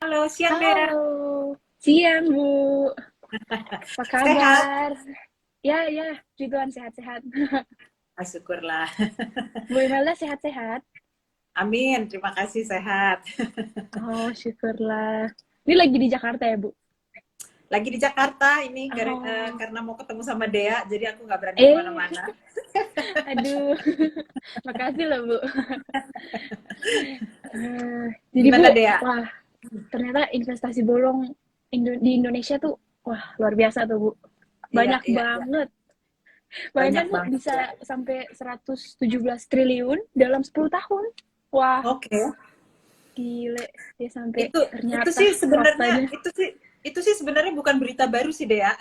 Halo, siang Dea. Halo, siang Bu. Apa Sehat? kabar? Ya, ya, Ridwan sehat-sehat. Syukurlah. Bu Imelda sehat-sehat? Amin, terima kasih sehat. Oh, syukurlah. Ini lagi di Jakarta ya, Bu? Lagi di Jakarta ini Oh, karena mau ketemu sama Dea, jadi aku nggak berani eh, kemana-mana. aduh. Makasih loh, Bu. Jadi Bu, Gimana Dea? wah, ternyata investasi bolong di Indonesia tuh, wah, luar biasa tuh, Bu. Iya, Banyak iya, iya. banget. Banyak Bayangkan Bu, banget ya. bisa sampai 117 triliun dalam 10 tahun. Wah, Oke. gile, dia sampai Itu ternyata sih sebenarnya faktanya. itu sih sebenarnya bukan berita baru sih Dea.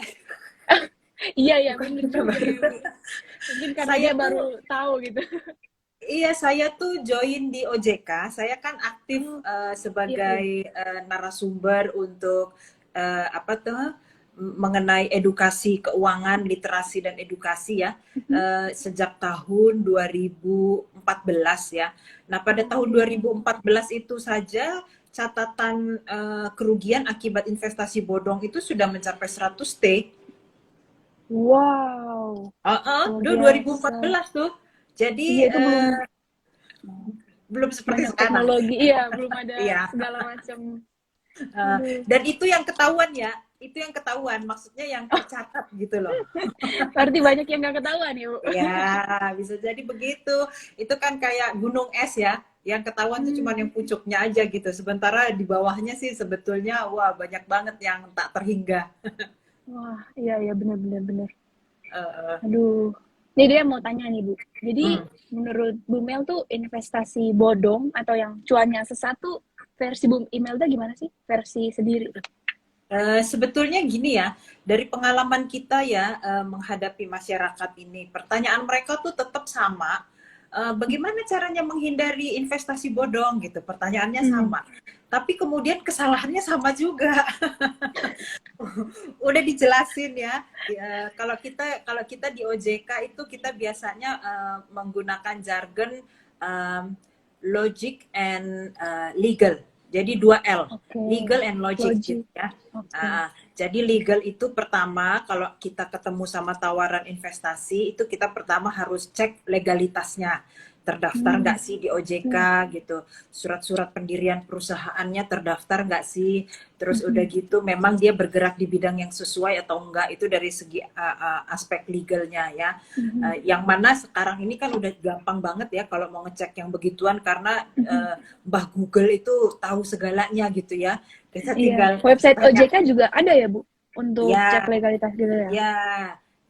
Iya ya, Bukan bener berita juga baru. ya Bu. Mungkin karena Saya dia baru tuh tahu gitu. Iya, saya tuh join di OJK. Saya kan aktif Oh, iya sebagai iya. narasumber untuk apa tuh mengenai edukasi keuangan, literasi dan edukasi ya Mhm. sejak tahun 2014 ya. Nah, pada tahun Oh, 2014 itu saja catatan kerugian akibat investasi bodong itu sudah mencapai 100 T. wow, luar Dulu biasa. 2014 tuh. Iya Jadi itu belum belum seperti banyak sekarang. teknologi, iya belum ada Iya. segala macam. Eh, Aduh, dan itu yang ketahuan ya, itu yang ketahuan, maksudnya yang tercatat gitu loh. berarti banyak yang nggak ketahuan ya Bu. Ya, bisa jadi begitu. Itu kan kayak gunung es ya, yang ketahuan tuh cuman Hmm, yang pucuknya aja gitu. Sementara di bawahnya sih sebetulnya wah banyak banget yang tak terhingga. wah iya iya bener bener bener. Eh, Aduh, jadi dia mau tanya nih Bu. Jadi hmm. menurut Bu Mel tuh investasi bodong atau yang cuannya sesat tuh versi Bu Imelda gimana sih? Versi sendiri tuh. Sebetulnya gini ya, dari pengalaman kita ya menghadapi masyarakat ini, pertanyaan mereka tuh tetap sama. Bagaimana caranya menghindari investasi bodong gitu? Pertanyaannya Hmm, sama, tapi kemudian kesalahannya sama juga. Udah dijelasin ya. Kalau kita di OJK itu kita biasanya menggunakan jargon um, logic and legal. Jadi dua L, oke. legal and logic gitu Logic. ya. Oke. Jadi legal itu pertama kalau kita ketemu sama tawaran investasi itu kita pertama harus cek legalitasnya. Terdaftar Hmm, nggak sih di OJK iya. gitu, surat-surat pendirian perusahaannya terdaftar nggak sih, terus udah Mhm, gitu memang dia bergerak di bidang yang sesuai atau enggak, itu dari segi aspek legalnya ya. mhm, Yang mana sekarang ini kan udah gampang banget ya kalau mau ngecek yang begituan karena mhm. Mbah Google itu tahu segalanya gitu ya. Kita Iya. tinggal Website tanya, OJK juga ada ya, Bu? Untuk cek ya, legalitas gitu ya? ya,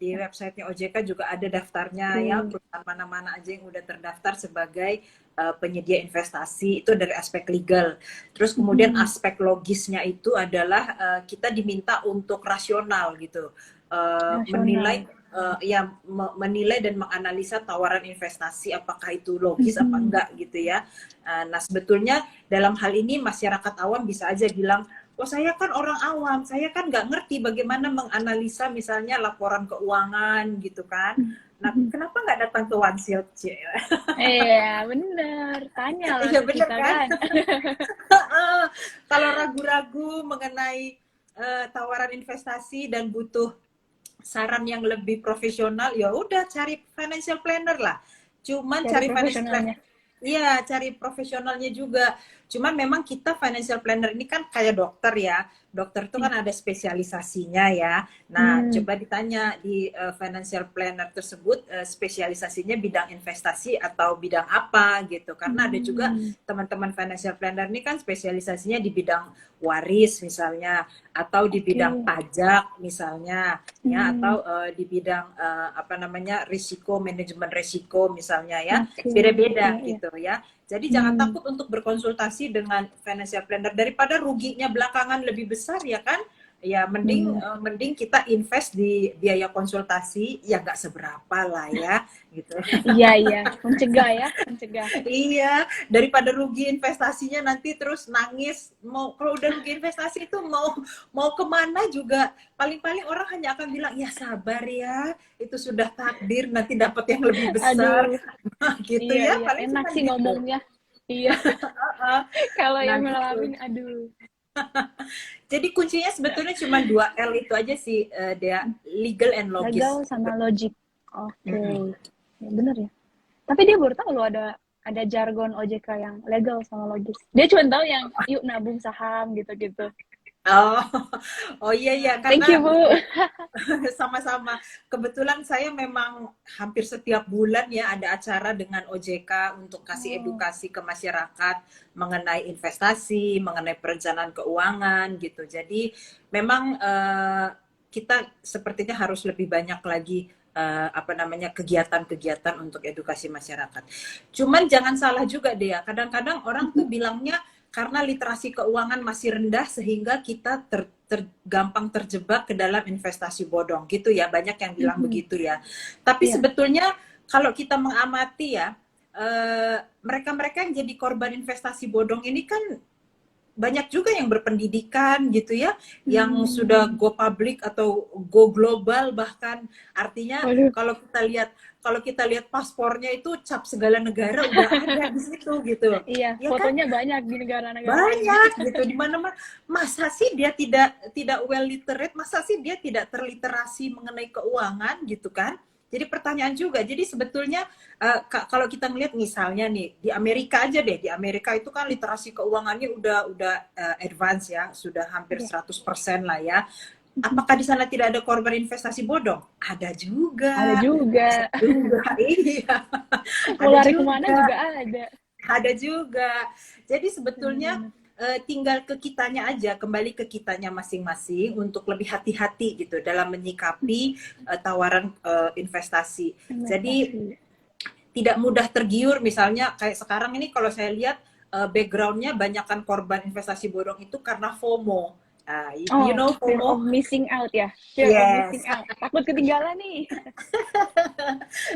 di websitenya OJK juga ada daftarnya ya, Oke. perusahaan mana-mana aja yang udah terdaftar sebagai penyedia investasi itu dari aspek legal. Terus kemudian Mhm. aspek logisnya itu adalah kita diminta untuk rasional gitu, menilai Nasional. ya menilai dan menganalisa tawaran investasi apakah itu logis apa Mhm. enggak gitu ya. Nah sebetulnya dalam hal ini masyarakat awam bisa aja bilang, oh saya kan orang awam, saya kan nggak ngerti bagaimana menganalisa misalnya laporan keuangan gitu kan. Nah, Mhm. kenapa nggak datang ke One Shield? Iya, bener. Tanyalah Iya ke bener kita kan? kan. Kalau ragu-ragu mengenai tawaran investasi dan butuh saran yang lebih profesional, ya udah cari financial planner lah. Cuman Cari cari financial planner, profesionalnya. iya cari profesionalnya juga. Cuman memang kita financial planner ini kan kayak dokter ya. Dokter itu kan Iya. ada spesialisasinya ya. Nah, Hmm. coba ditanya di financial planner tersebut spesialisasinya bidang investasi atau bidang apa gitu. Karena ada juga Hmm. teman-teman financial planner ini kan spesialisasinya di bidang waris misalnya, atau di bidang Oke. pajak misalnya, ya, Hmm. atau di bidang apa namanya risiko, manajemen risiko misalnya ya, Oke. Iya, beda-beda iya. gitu ya. Jadi jangan Hmm. takut untuk berkonsultasi dengan financial planner, daripada ruginya belakangan lebih besar ya kan. Ya mending Bener. mending kita invest di biaya konsultasi ya nggak seberapa lah ya gitu. Iya, iya. Mencegah ya, mencegah. Iya, daripada rugi investasinya nanti terus nangis. Mau kalau udah rugi investasi itu mau kemana juga, paling-paling orang hanya akan bilang ya sabar ya, itu sudah takdir nanti dapat yang lebih besar. Aduh. Gitu Iya, ya, iya. paling Enak cuma sih gitu. ngomongnya. Iya. Kalau Nah yang gitu. ngalamin, aduh. Jadi kuncinya sebetulnya cuma 2 L itu aja sih, Dea, legal and Legal logis. sama logic. Oke. Mm-mm. Ya, bener ya. Tapi dia baru tahu loh ada jargon OJK yang legal sama logis. Dia cuma tahu yang yuk nabung saham gitu-gitu. Oh, oh iya iya, Thank you, karena Bu. sama-sama. Kebetulan saya memang hampir setiap bulan ya ada acara dengan OJK untuk kasih Oh, edukasi ke masyarakat mengenai investasi, mengenai perencanaan keuangan gitu. Jadi memang kita sepertinya harus lebih banyak lagi apa namanya kegiatan-kegiatan untuk edukasi masyarakat. Cuman jangan salah juga deh ya. Kadang-kadang orang tuh bilangnya karena literasi keuangan masih rendah sehingga kita gampang terjebak ke dalam investasi bodong gitu ya, banyak yang bilang begitu ya. Tapi iya. sebetulnya kalau kita mengamati ya, mereka-mereka yang jadi korban investasi bodong ini kan banyak juga yang berpendidikan gitu ya, yang sudah go public atau go global bahkan. Artinya Waduh, kalau kita lihat paspornya itu cap segala negara udah ada di situ gitu. iya, Ya kan? fotonya banyak di negara-negara lain. Banyak gitu di mana-mana. Masa sih dia tidak well literate, masa sih dia tidak terliterasi mengenai keuangan gitu kan? Jadi pertanyaan juga. Jadi sebetulnya kalau kita ngelihat misalnya nih di Amerika aja deh, di Amerika itu kan literasi keuangannya udah advance ya, sudah hampir Iya. 100% lah ya. Apakah di sana tidak ada korban investasi bodong? Ada Ada juga. juga. Juga, iya. Mau Ada lari kemana juga. juga ada. Ada juga. Jadi sebetulnya Benar-benar. tinggal ke kitanya aja, kembali ke kitanya masing-masing untuk lebih hati-hati gitu dalam menyikapi tawaran investasi. Jadi Investasi. tidak mudah tergiur, misalnya kayak sekarang ini kalau saya lihat backgroundnya banyakkan korban investasi bodong itu karena FOMO. You Oh, know fear of FOMO? missing out ya. Fear of missing Yes. out. Takut ketinggalan nih.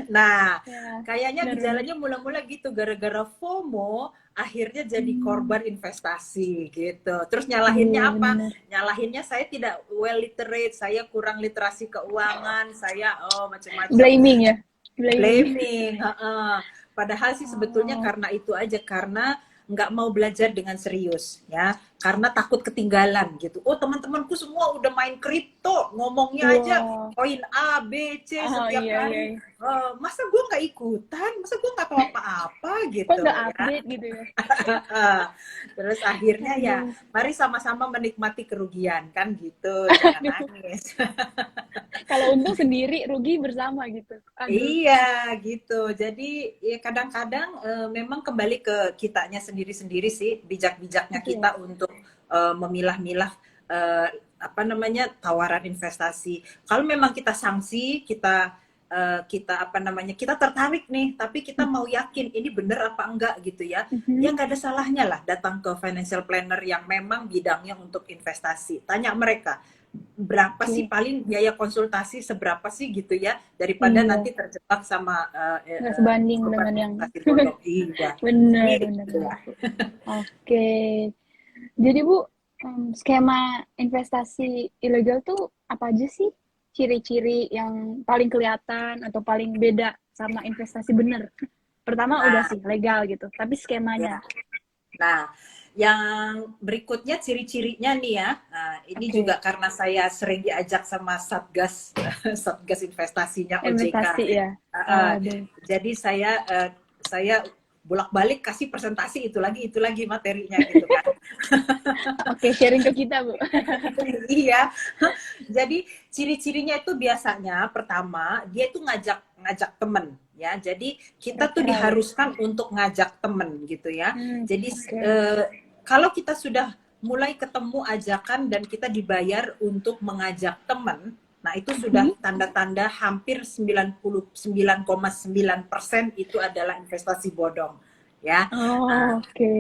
Nah, Ya, kayaknya benar-benar. gejalanya mula-mula gitu, gara-gara FOMO akhirnya jadi Hmm, korban investasi gitu. Terus iya nyalahinnya apa? benar. Nyalahinnya saya tidak well literate, saya kurang literasi keuangan, saya macam-macam. Blaming ya. Blaming. Blaming, heeh. Padahal sih sebetulnya Oh, karena itu aja, karena nggak mau belajar dengan serius ya, karena takut ketinggalan gitu. Oh, teman-temanku semua udah main kripto, ngomongnya aja wow. koin A, B, C Oh setiap iya iya. hari. Iya. Masa gue nggak ikutan, masa gue nggak tahu apa-apa Kok gitu nggak ya. update gitu ya? Terus akhirnya ya Aduh. mari sama-sama menikmati kerugian kan gitu, jangan Aduh. nangis. Kalau untung sendiri, rugi bersama gitu. Aduh. Iya gitu. Jadi ya kadang-kadang memang kembali ke kitanya sendiri-sendiri sih, bijak-bijaknya Betul. kita untuk memilah-milah apa namanya tawaran investasi. Kalau memang kita sanksi, kita apa namanya kita tertarik nih, tapi kita mau yakin ini bener apa enggak gitu ya. Ya Mhm. nggak ada salahnya lah datang ke financial planner yang memang bidangnya untuk investasi. Tanya mereka berapa sih Oke. paling biaya konsultasi seberapa sih gitu ya, daripada Iya. nanti terjebak sama Nggak sebanding korban dengan yang investasi bodong. Iya, bener bener gitu bener. ya. Oke. Jadi Bu, skema investasi ilegal tuh apa aja sih? Ciri-ciri yang paling kelihatan atau paling beda sama investasi bener? Pertama udah Nah, sih legal gitu, tapi ya. skemanya. Nah, yang berikutnya ciri-cirinya nih ya. Nah, ini Oke. juga karena saya sering diajak sama Satgas Satgas investasinya OJK. Investasi ya. Uh, Waduh. jadi saya bolak-balik kasih presentasi itu lagi materinya gitu kan. Oke, sharing ke kita, Bu. Iya. Jadi ciri-cirinya itu biasanya pertama dia itu ngajak ngajak temen ya. Jadi kita tuh Referral ya. diharuskan untuk ngajak temen gitu ya. Jadi Oke. kalau kita sudah mulai ketemu ajakan dan kita dibayar untuk mengajak temen, nah itu sudah Mhm. tanda-tanda hampir 99,9% itu adalah investasi bodong ya. Oh, oke.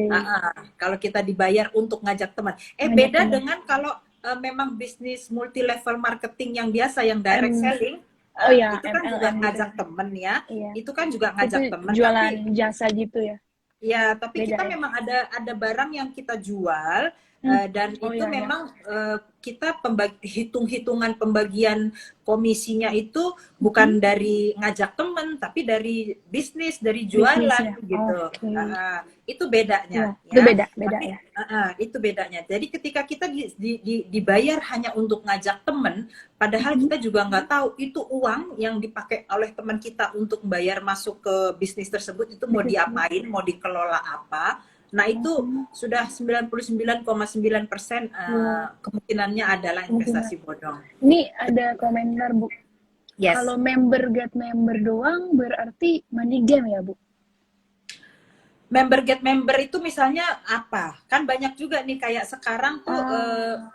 Kalau kita dibayar untuk ngajak teman. Ngajak Beda teman. dengan kalau memang bisnis multi level marketing yang biasa yang direct M selling, Oh ya, itu kan juga MLM gitu ya. ngajak temen ya. Iya. Itu kan juga Itu ngajak temen, jualan tapi jasa gitu ya. ya, tapi Beda kita ya. memang ada barang yang kita jual Dan Oh itu ya ya. memang kita hitung-hitungan pembagian komisinya itu bukan dari ngajak temen, tapi dari bisnis, dari jualan Bisnisnya. gitu. Oke. Itu bedanya Ya, itu ya. beda Tapi ya. itu bedanya. Jadi ketika kita dibayar hanya untuk ngajak temen, padahal kita juga nggak tahu itu uang yang dipakai oleh teman kita untuk bayar masuk ke bisnis tersebut itu mau Bisnisnya. diapain, mau dikelola apa. Nah, itu Oh, sudah 99,9% wow. kemungkinannya adalah Mungkin. investasi bodong. Ini ada komentar, Bu. Yes. Kalau member get member doang berarti money game ya, Bu? Member get member itu misalnya apa? Kan banyak juga nih Ah,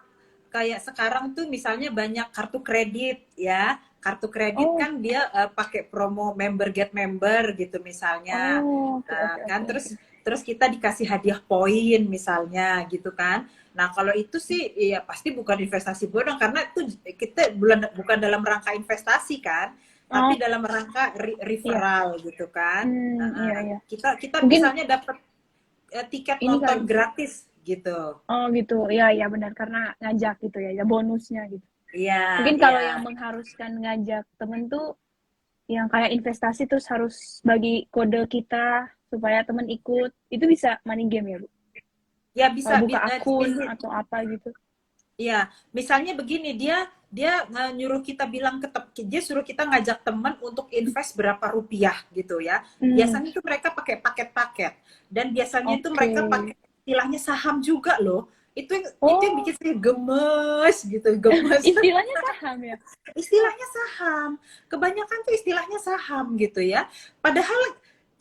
kayak sekarang tuh misalnya banyak kartu kredit ya. Kartu kredit oh, kan dia pakai promo member get member gitu misalnya. oh, oke, oke, Kan oke, oke. terus kita dikasih hadiah poin misalnya gitu kan. Nah, kalau itu sih ya pasti bukan investasi bodong karena itu kita bukan dalam rangka investasi kan, Oh, tapi dalam rangka iya. referral gitu kan. Iya, iya. Kita Mungkin misalnya dapat tiket ini kali, nonton gratis gitu. oh gitu, iya, iya benar, karena ngajak gitu ya, ya bonusnya gitu. Iya, Mungkin iya. kalau yang mengharuskan ngajak temen tuh, yang kayak investasi terus harus bagi kode kita supaya temen ikut, itu bisa money game ya, Bu? Ya Kalau bisa buka akun atau apa gitu. ya, misalnya begini, dia dia nyuruh kita bilang dia suruh kita ngajak teman untuk invest berapa rupiah gitu ya. Hmm, Biasanya itu mereka pakai paket-paket dan biasanya itu oke. mereka pakai istilahnya saham juga loh. Itu yang Oh, bikin saya gemes gitu, gemes. istilahnya saham ya? Istilahnya saham. Kebanyakan tuh istilahnya saham gitu ya. Padahal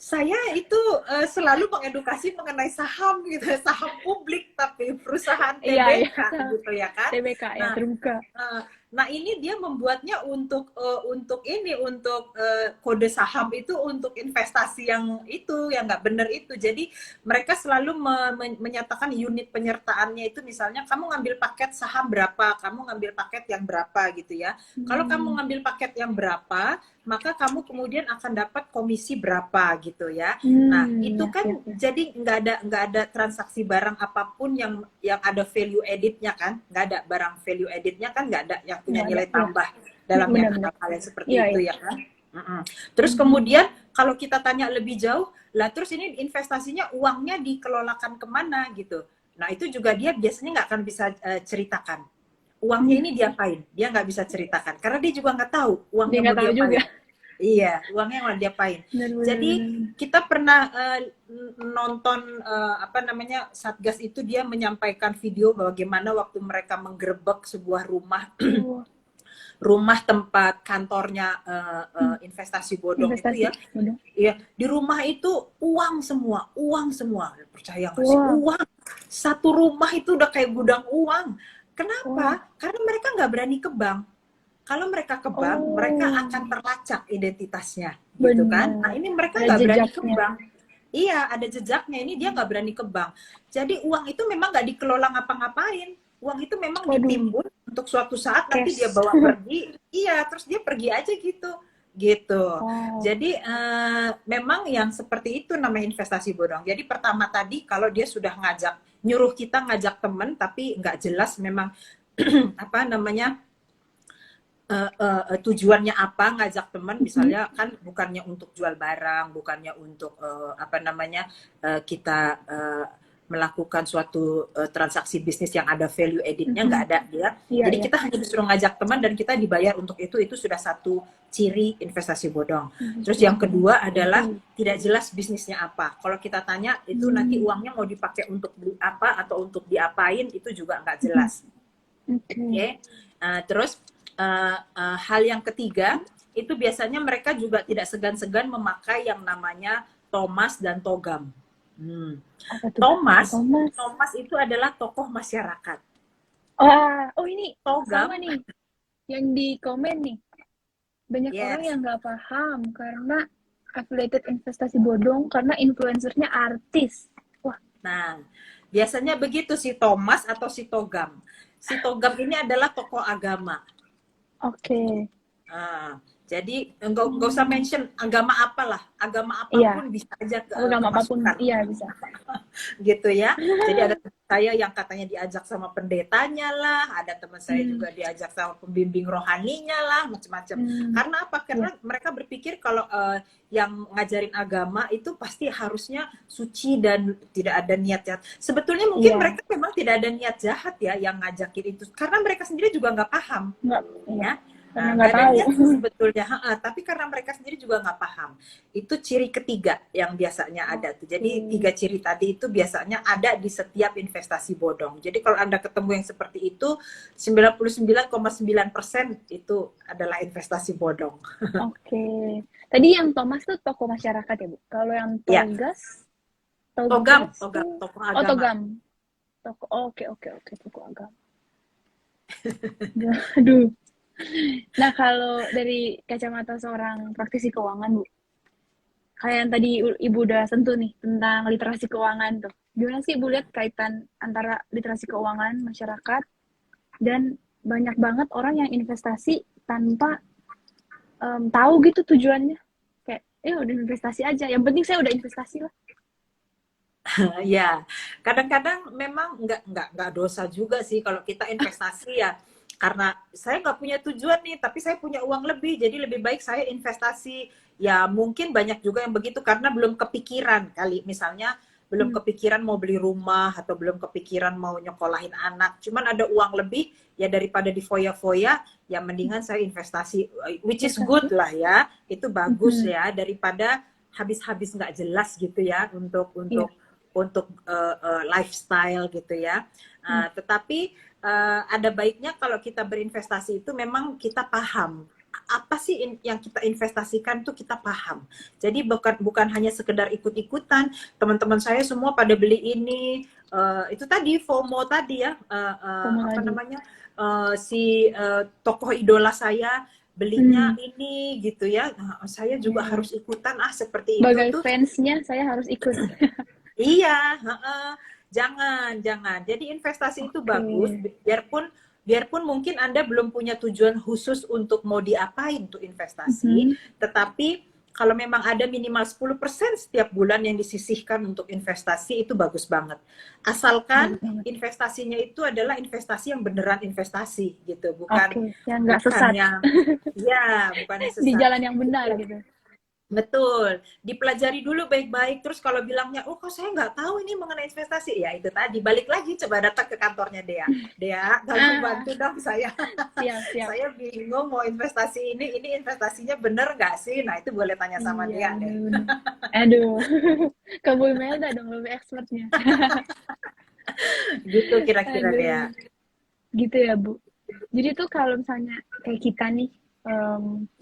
saya itu selalu mengedukasi mengenai saham gitu, saham publik tapi perusahaan Iya, iya, TBK gitu ya kan. TBK ya, Nah, terbuka. eh, nah ini dia membuatnya untuk kode saham itu untuk investasi yang nggak benar itu. Jadi mereka selalu menyatakan unit penyertaannya itu misalnya kamu ngambil paket saham berapa, kamu ngambil paket yang berapa gitu ya. Kalau kamu Hmm, ngambil paket yang berapa, maka kamu kemudian akan dapat komisi berapa gitu ya. Nah, itu ya, kan ya, ya. jadi nggak ada transaksi barang apapun yang ada value editnya kan, nggak ada barang value editnya kan, nggak ada yang punya Nggak ada, nilai ya. tambah dalam yang Benar-benar. hal-hal yang seperti Iya, itu iya. ya kan. Terus Mhm. kemudian kalau kita tanya lebih jauh, lah terus ini investasinya uangnya dikelolakan kemana gitu. Nah itu juga dia biasanya nggak akan bisa ceritakan uangnya Hmm, ini diapain, dia nggak bisa ceritakan karena dia juga nggak tahu dia uangnya mau nggak tahu juga. diapain. Iya, uangnya mau diapain. Benar, benar, Jadi benar. kita pernah nonton apa namanya Satgas itu dia menyampaikan video bagaimana waktu mereka menggerebek sebuah Oh, rumah tempat kantornya hmm, investasi bodong itu investasi. ya. Udah. Iya, di rumah itu uang semua. Percaya nggak sih? Wah, Uang. Satu rumah itu udah kayak gudang uang. wah. Kenapa? Karena mereka nggak berani ke bank. Kalau mereka ke bank, mereka akan Oh, terlacak identitasnya, gitu kan? Nah, benar. ini mereka Ada nggak berani ke jejaknya. bank. Iya, ada jejaknya. Ini dia nggak berani ke bank. Jadi uang itu memang nggak dikelola ngapa-ngapain. Uang itu memang Waduh, ditimbun untuk suatu saat nanti dia cash. bawa pergi. Iya, terus dia pergi aja gitu. Gitu. Wow. Jadi memang yang seperti itu namanya investasi bodong. Jadi pertama tadi kalau dia sudah nyuruh kita ngajak temen tapi nggak jelas memang apa namanya tujuannya apa ngajak teman Mhm, misalnya kan bukannya untuk jual barang, bukannya untuk apa namanya kita melakukan suatu transaksi bisnis yang ada value editnya nggak mhm. ada dia. Iya, Jadi iya. kita hanya disuruh ngajak teman dan kita dibayar untuk itu sudah satu ciri investasi bodong. Terus Investasi yang bodong. kedua adalah Oke. tidak jelas bisnisnya apa. Kalau kita tanya itu nanti Hmm, uangnya mau dipakai untuk beli apa atau untuk diapain itu juga nggak mhm. jelas. Oke. Oke. Terus hal yang ketiga itu biasanya mereka juga tidak segan-segan memakai yang namanya Thomas dan Togam. Hmm. Apa tuh? Thomas, Thomas. Thomas itu adalah tokoh masyarakat. Wah, oh ini sama Togam, nih yang di komen nih. Banyak orang yes. yang nggak paham karena affiliated investasi bodong karena influencernya artis. Wah, Nah, biasanya begitu si Thomas atau si Togam. Si Togam ini adalah tokoh agama. oke. Ah, Jadi nggak usah mention agama apalah, agama Iya, apapun bisa aja agama apapun, kemasukan. iya bisa. Gitu ya. Jadi ada teman saya yang katanya diajak sama pendetanya lah, ada teman saya Hmm, juga diajak sama pembimbing rohaninya lah, macam-macam. hmm, Karena apa? iya, Karena mereka berpikir kalau yang ngajarin agama itu pasti harusnya suci dan tidak ada niat jahat. Sebetulnya mungkin iya, mereka memang tidak ada niat jahat ya yang ngajakin itu, karena mereka sendiri juga nggak paham nggak, iya, ya. karena Nggak nggak ada tahu. niat sih sebetulnya, tapi karena mereka sendiri juga nggak paham. Itu ciri ketiga yang biasanya ada tuh. Jadi Oke, 3 ciri tadi itu biasanya ada di setiap investasi bodong. Jadi kalau Anda ketemu yang seperti itu, 99,9% itu adalah investasi bodong. oke. Tadi yang Thomas tuh tokoh masyarakat ya, Bu? Kalau yang Ya, Togas togam, tuh, tokoh oh agama. Togam. Oke, oke, oke, tokoh agama. Aduh. Nah, kalau dari kacamata seorang praktisi keuangan, Bu, kayak yang tadi Ibu udah sentuh nih tentang literasi keuangan tuh. Gimana sih Ibu lihat kaitan antara literasi keuangan masyarakat dan banyak banget orang yang investasi tanpa tahu gitu tujuannya. Kayak, udah investasi aja. Yang penting saya udah investasi lah. Ya, kadang-kadang memang nggak dosa juga sih kalau kita investasi ya. Karena saya nggak punya tujuan nih, tapi saya punya uang lebih, jadi lebih baik saya investasi. Ya mungkin banyak juga yang begitu karena belum kepikiran kali, misalnya belum Hmm, kepikiran mau beli rumah atau belum kepikiran mau nyekolahin anak. Cuman ada uang lebih, ya daripada di foya-foya, ya mendingan saya investasi, which is good investasi. lah ya, itu bagus Mhm, ya daripada habis-habis nggak jelas gitu ya iya. untuk lifestyle gitu ya. Hmm, Tetapi ada baiknya kalau kita berinvestasi itu memang kita paham apa sih yang kita investasikan tuh kita paham. Jadi bukan hanya sekedar ikut-ikutan. Teman-teman saya semua pada beli ini, itu tadi FOMO tadi ya, Kamu apa tadi. namanya, si tokoh idola saya belinya Hmm, ini gitu ya. Saya juga iya, iya. harus ikutan seperti itu Sebagai tuh. fansnya saya harus ikut. Iya, heeh. Jangan. Jadi investasi itu Oke. bagus, biarpun mungkin Anda belum punya tujuan khusus untuk mau diapain tuh investasi, Mhm. tetapi kalau memang ada minimal 10% setiap bulan yang disisihkan untuk investasi itu bagus banget. Asalkan Bagus banget. investasinya itu adalah investasi yang beneran investasi gitu, bukan Oke, yang nggak bukan sesat yang ya, bukan yang di sesat. jalan yang benar gitu. Betul, dipelajari dulu baik-baik. Terus kalau bilangnya, oh kok saya nggak tahu ini mengenai investasi, ya itu tadi balik lagi coba datang ke kantornya Dea. Dea, tolong Ah, bantu dong saya. siap, siap. Saya bingung mau investasi ini investasinya bener nggak sih? Nah itu boleh tanya sama Iya, Dea deh. bener-bener. Aduh, ke Bu Imelda dong lebih expertnya. Gitu kira-kira Dea. Aduh, gitu ya Bu. Jadi tuh kalau misalnya kayak kita nih,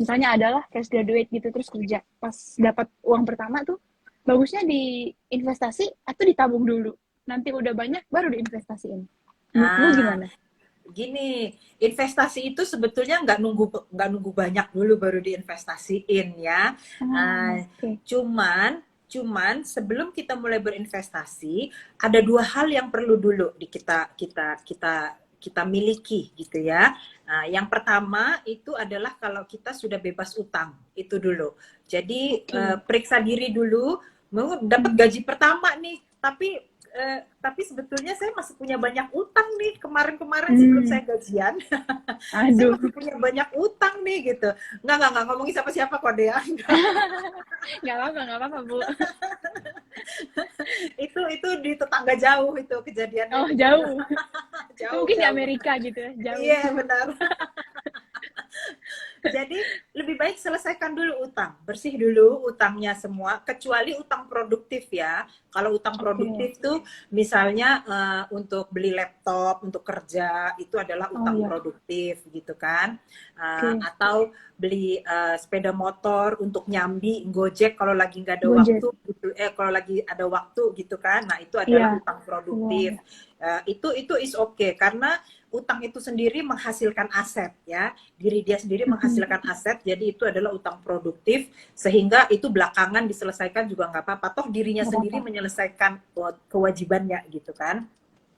misalnya adalah fresh graduate gitu terus kerja, pas dapat uang pertama tuh, bagusnya diinvestasi atau ditabung dulu? Nanti udah banyak baru diinvestasiin. Bu Ah, gimana? gini, investasi itu sebetulnya nggak nunggu banyak dulu baru diinvestasiin ya. Ah, Uh, oke. cuman sebelum kita mulai berinvestasi ada 2 hal yang perlu dulu di kita miliki gitu ya. Yang pertama itu adalah kalau kita sudah bebas utang itu dulu. Jadi Oke. periksa diri dulu, mau dapat Hmm. gaji pertama nih, tapi sebetulnya saya masih punya banyak utang nih kemarin-kemarin sebelum Hmm. saya gajian. Saya Aduh. masih punya banyak utang nih gitu. Nggak ngomongin siapa-siapa kok Dea. Nggak apa-apa, Bu. Itu di tetangga jauh itu kejadiannya Oh, itu jadi jauh. jauh Mungkin di jauh. Amerika gitu ya, jauh. Iya benar. Jadi lebih baik selesaikan dulu utang, bersih dulu utangnya semua, kecuali utang produktif ya. Kalau utang Oke. produktif tuh misalnya untuk beli laptop, untuk kerja, itu adalah Oh utang iya, produktif gitu kan. oke. Atau beli sepeda motor untuk nyambi, Gojek kalau lagi nggak ada Gojek. waktu gitu, kalau lagi ada waktu gitu kan. Nah itu adalah Iya. utang Iya, produktif. iya. Itu is okay karena utang itu sendiri menghasilkan aset ya, diri dia sendiri Mhm. menghasilkan aset, jadi itu adalah utang produktif, sehingga itu belakangan diselesaikan juga nggak apa-apa, toh dirinya Nggak apa-apa. sendiri menyelesaikan kewajibannya gitu kan.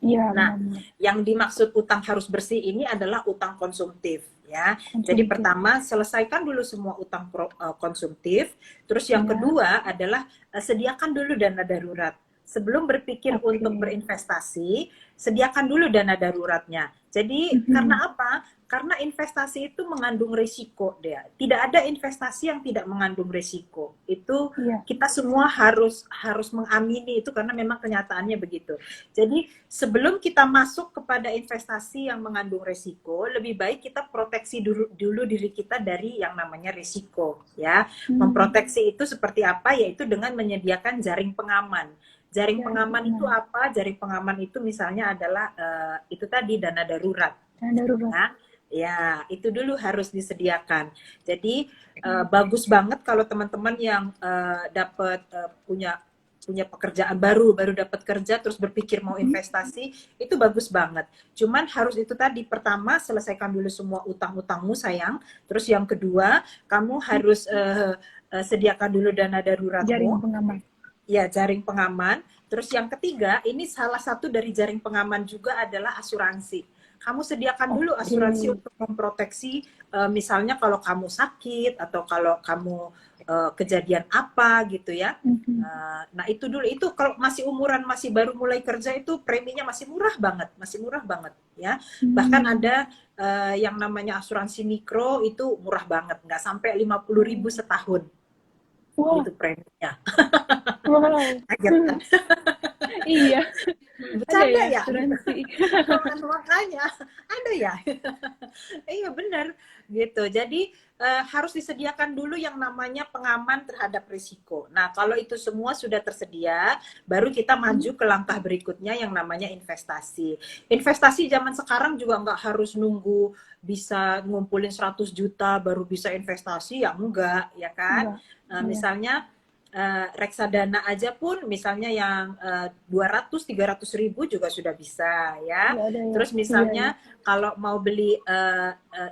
Iya, Nah, benar-benar. yang dimaksud utang harus bersih ini adalah utang konsumtif ya. Jadi Konsumtif. pertama selesaikan dulu semua utang konsumtif, terus yang Ya, kedua adalah sediakan dulu dana darurat. Sebelum berpikir oke. untuk berinvestasi, sediakan dulu dana daruratnya. Jadi Mhm. karena apa? Karena investasi itu mengandung risiko dia. Tidak ada investasi yang tidak mengandung risiko. Itu Iya, kita semua harus harus mengamini itu karena memang kenyataannya begitu. Jadi sebelum kita masuk kepada investasi yang mengandung risiko, lebih baik kita proteksi dulu diri kita dari yang namanya risiko, ya. hmm, Memproteksi itu seperti apa? Yaitu dengan menyediakan jaring pengaman. Jaring jaring pengaman itu pengaman, apa? Jaring pengaman itu misalnya adalah itu tadi dana darurat. dana darurat. Ya, ya itu dulu harus disediakan. Jadi Oke. bagus banget kalau teman-teman yang dapat punya punya pekerjaan baru dapat kerja terus berpikir mau Mhm. investasi, itu bagus banget. Cuman harus itu tadi, pertama selesaikan dulu semua utang-utangmu sayang. Terus yang kedua, kamu harus sediakan dulu dana Jaring daruratmu, pengaman. ya jaring pengaman. Terus yang ketiga, ini salah satu dari jaring pengaman juga adalah asuransi. Kamu sediakan dulu Oke. asuransi untuk memproteksi, misalnya kalau kamu sakit atau kalau kamu kejadian apa gitu ya. Mhm. Nah itu dulu, itu kalau masih umuran masih baru mulai kerja itu preminya masih murah banget ya. Bahkan Hmm. ada yang namanya asuransi mikro itu murah banget, nggak sampai 50.000 Oh. setahun Wah, gitu preminya. wow. Kaget kan? Iya, ada Bercanda ya ya gitu. asuransi. Makanya ada ya. Iya benar gitu. Jadi harus disediakan dulu yang namanya pengaman terhadap risiko. Nah kalau itu semua sudah tersedia, baru kita Mhm. maju ke langkah berikutnya yang namanya investasi. Investasi zaman sekarang juga nggak harus nunggu bisa ngumpulin 100 juta baru bisa investasi, ya enggak ya kan. Enggak. Nah, Iya. misalnya reksadana aja pun misalnya yang 200-300 ribu juga sudah bisa ya. Udah ada ya. Terus Iya, iya. misalnya kalau mau beli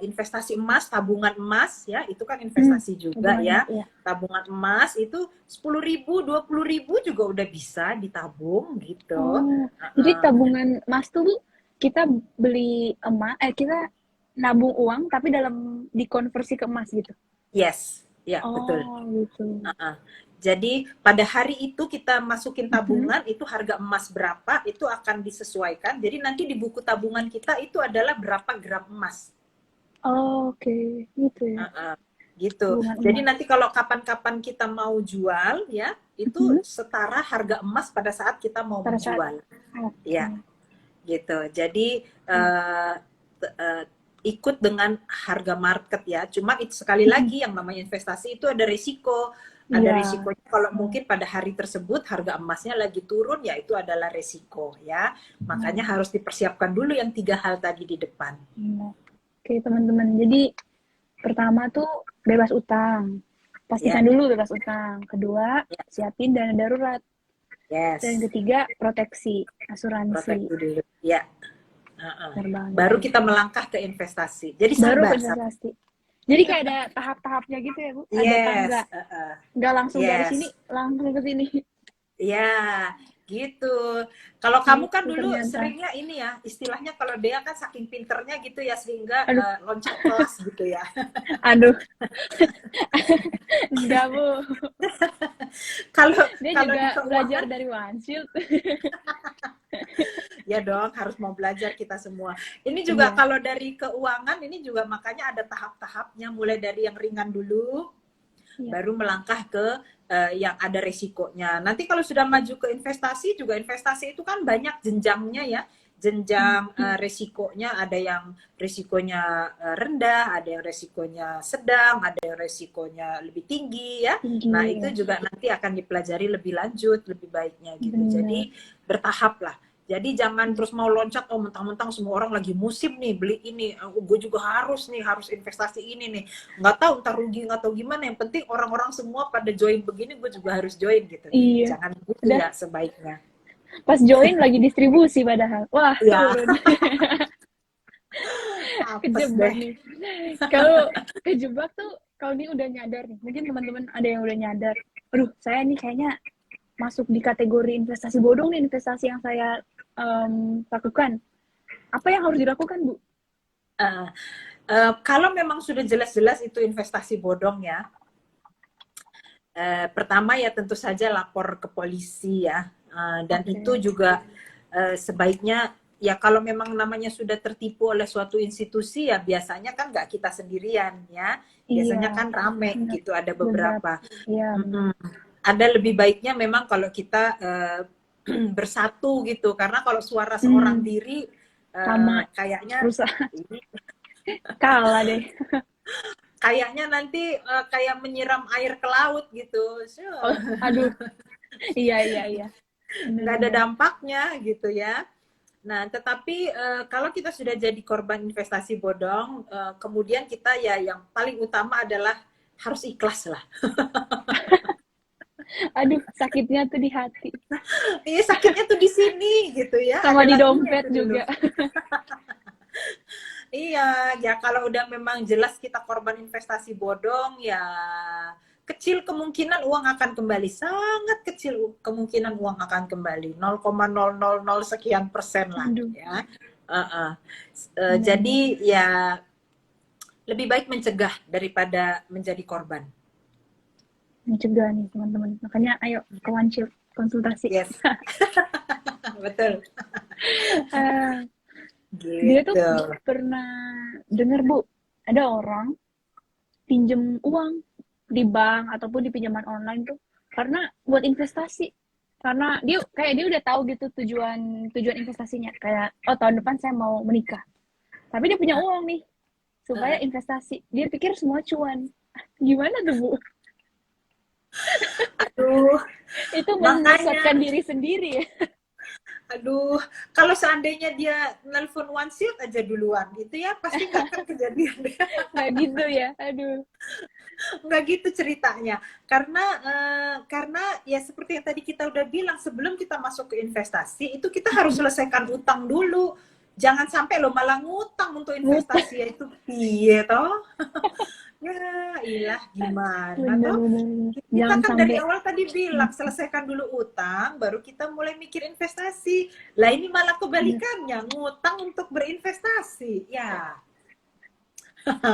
investasi emas, tabungan emas ya, itu kan Hmm. investasi juga Tabungan emas ya. ya. Tabungan emas itu 10 ribu, 20 ribu juga udah bisa ditabung gitu. Oh, jadi Uh-uh. tabungan emas tuh kita beli emas, kita nabung uang tapi dalam dikonversi ke emas gitu. Yes, ya betul. Oh, gitu. Uh-uh. Jadi pada hari itu kita masukin Mhm. tabungan, itu harga emas berapa itu akan disesuaikan. Jadi nanti di buku tabungan kita itu adalah berapa gram emas. Oh, oke, gitu ya. Uh-uh. Gitu. Tabungan Jadi emas. nanti kalau kapan-kapan kita mau jual ya, itu Mhm. setara harga emas pada saat kita mau Pada saat menjual. oke. Ya, gitu. Jadi Oke. ikut dengan harga market ya. Cuma itu sekali Mhm. lagi yang namanya investasi itu ada risiko. Ada Iya. risikonya kalau Oh, mungkin pada hari tersebut harga emasnya lagi turun, ya itu adalah risiko ya. Makanya oh, harus dipersiapkan dulu yang 3 hal tadi di depan. iya. Oke, teman-teman. Jadi pertama tuh bebas utang. Pastikan Ya, dulu bebas utang. Kedua, ya, siapin dana darurat. Dan yes. ketiga, proteksi, asuransi. Proteksi dulu. Ya. Uh-uh. Benar banget Baru tuh. kita melangkah ke investasi. Jadi Baru ke sabar, sabar. investasi. Jadi kayak ada tahap-tahapnya gitu ya, Bu? Ada tangga. Yes, Nggak langsung dari sini, yes. langsung ke sini. Ya, gitu. Kalau kamu kan Gitu dulu ternyata. seringnya ini ya, istilahnya kalau dia kan saking pinternya gitu ya, sehingga Aduh, loncat kelas gitu ya. aduh. Enggak, Bu. Kalau Dia kalau juga di belajar keuangan, dari Wanshield. ya dong harus mau belajar kita semua. Ini juga Iya. kalau dari keuangan, ini juga makanya ada tahap-tahapnya, mulai dari yang ringan dulu, Iya. baru melangkah ke yang ada resikonya. Nanti kalau sudah maju ke investasi, juga investasi itu kan banyak jenjangnya ya. Hmm. Jenjang Iya. resikonya, ada yang resikonya rendah, ada yang resikonya sedang, ada yang resikonya lebih tinggi ya. Tinggi Nah itu ya. juga nanti akan dipelajari lebih lanjut, lebih baiknya gitu. Benar. Jadi bertahap lah. Jadi jangan terus mau loncat, oh mentang-mentang semua orang lagi musim nih beli ini, gue juga harus nih, harus investasi ini nih. Nggak tahu ntar rugi nggak tahu gimana, yang penting orang-orang semua pada join begini, gue juga harus join gitu. Iya. Jangan gitu Udah ya sebaiknya. pas join lagi distribusi padahal. Wah, Ya, turun. apes Kejebak deh. nih. Kalau kejebak tuh kalau ini udah nyadar nih. Mungkin teman-teman ada yang udah nyadar. Aduh, saya nih kayaknya masuk di kategori investasi bodong nih, investasi yang saya lakukan? Apa yang harus dilakukan, Bu? Uh, kalau memang sudah jelas-jelas itu investasi bodong ya, pertama ya tentu saja lapor ke polisi ya, dan Oke. itu juga sebaiknya ya kalau memang namanya sudah tertipu oleh suatu institusi ya biasanya kan nggak kita sendirian ya, biasanya Iya, kan rame benar. gitu, ada Beberapa. beberapa. Iya, benar. Ada lebih baiknya memang kalau kita bersatu gitu, karena kalau suara seorang Hmm, diri sama kayaknya perusahaan ini kalah deh. kayaknya nanti kayak menyiram air ke laut gitu. Oh, aduh. Iya, iya, iya. Nggak ada Benar-benar. dampaknya gitu ya. Nah, tetapi kalau kita sudah jadi korban investasi bodong, kemudian kita ya yang paling utama adalah harus ikhlas lah. Aduh, sakitnya tuh di hati. Iya, sakitnya tuh di sini gitu ya. Sama Ada di lagunya dompet itu dulu. juga. Iya, ya kalau udah memang jelas kita korban investasi bodong, ya kecil kemungkinan uang akan kembali. Sangat kecil kemungkinan uang akan kembali. 0,000 sekian persen lah Aduh, ya. Jadi benar-benar. ya lebih baik mencegah daripada menjadi korban. Mencegah nih, teman-teman. Makanya ayo ke One Shield konsultasi. Yes, betul. Eh, dia tuh Gitu. pernah dengar, Bu, ada orang pinjem uang di bank ataupun di pinjaman online tuh karena buat investasi. Karena dia udah tahu gitu tujuan tujuan investasinya. Kayak oh tahun depan saya mau menikah. Tapi dia punya uang nih supaya investasi. Dia pikir semua cuan. Gimana tuh, Bu? Aduh, Itu makanya menyesatkan diri sendiri ya. aduh, kalau seandainya dia nelpon One Shield aja duluan gitu ya, pasti nggak akan kejadian. Nggak gitu ya. Aduh. Nggak gitu ceritanya. Karena ya seperti yang tadi kita udah bilang, sebelum kita masuk ke investasi, itu kita harus selesaikan utang dulu. Jangan sampai lo malah ngutang untuk Ngutang. investasi, ya itu piye toh? Ya ilah gimana Bener, toh? bener, bener. Kita Jangan kan dari sampai. awal tadi bilang selesaikan dulu utang, baru kita mulai mikir investasi. Lah ini malah Bener. kebalikannya, ngutang untuk berinvestasi. Ya.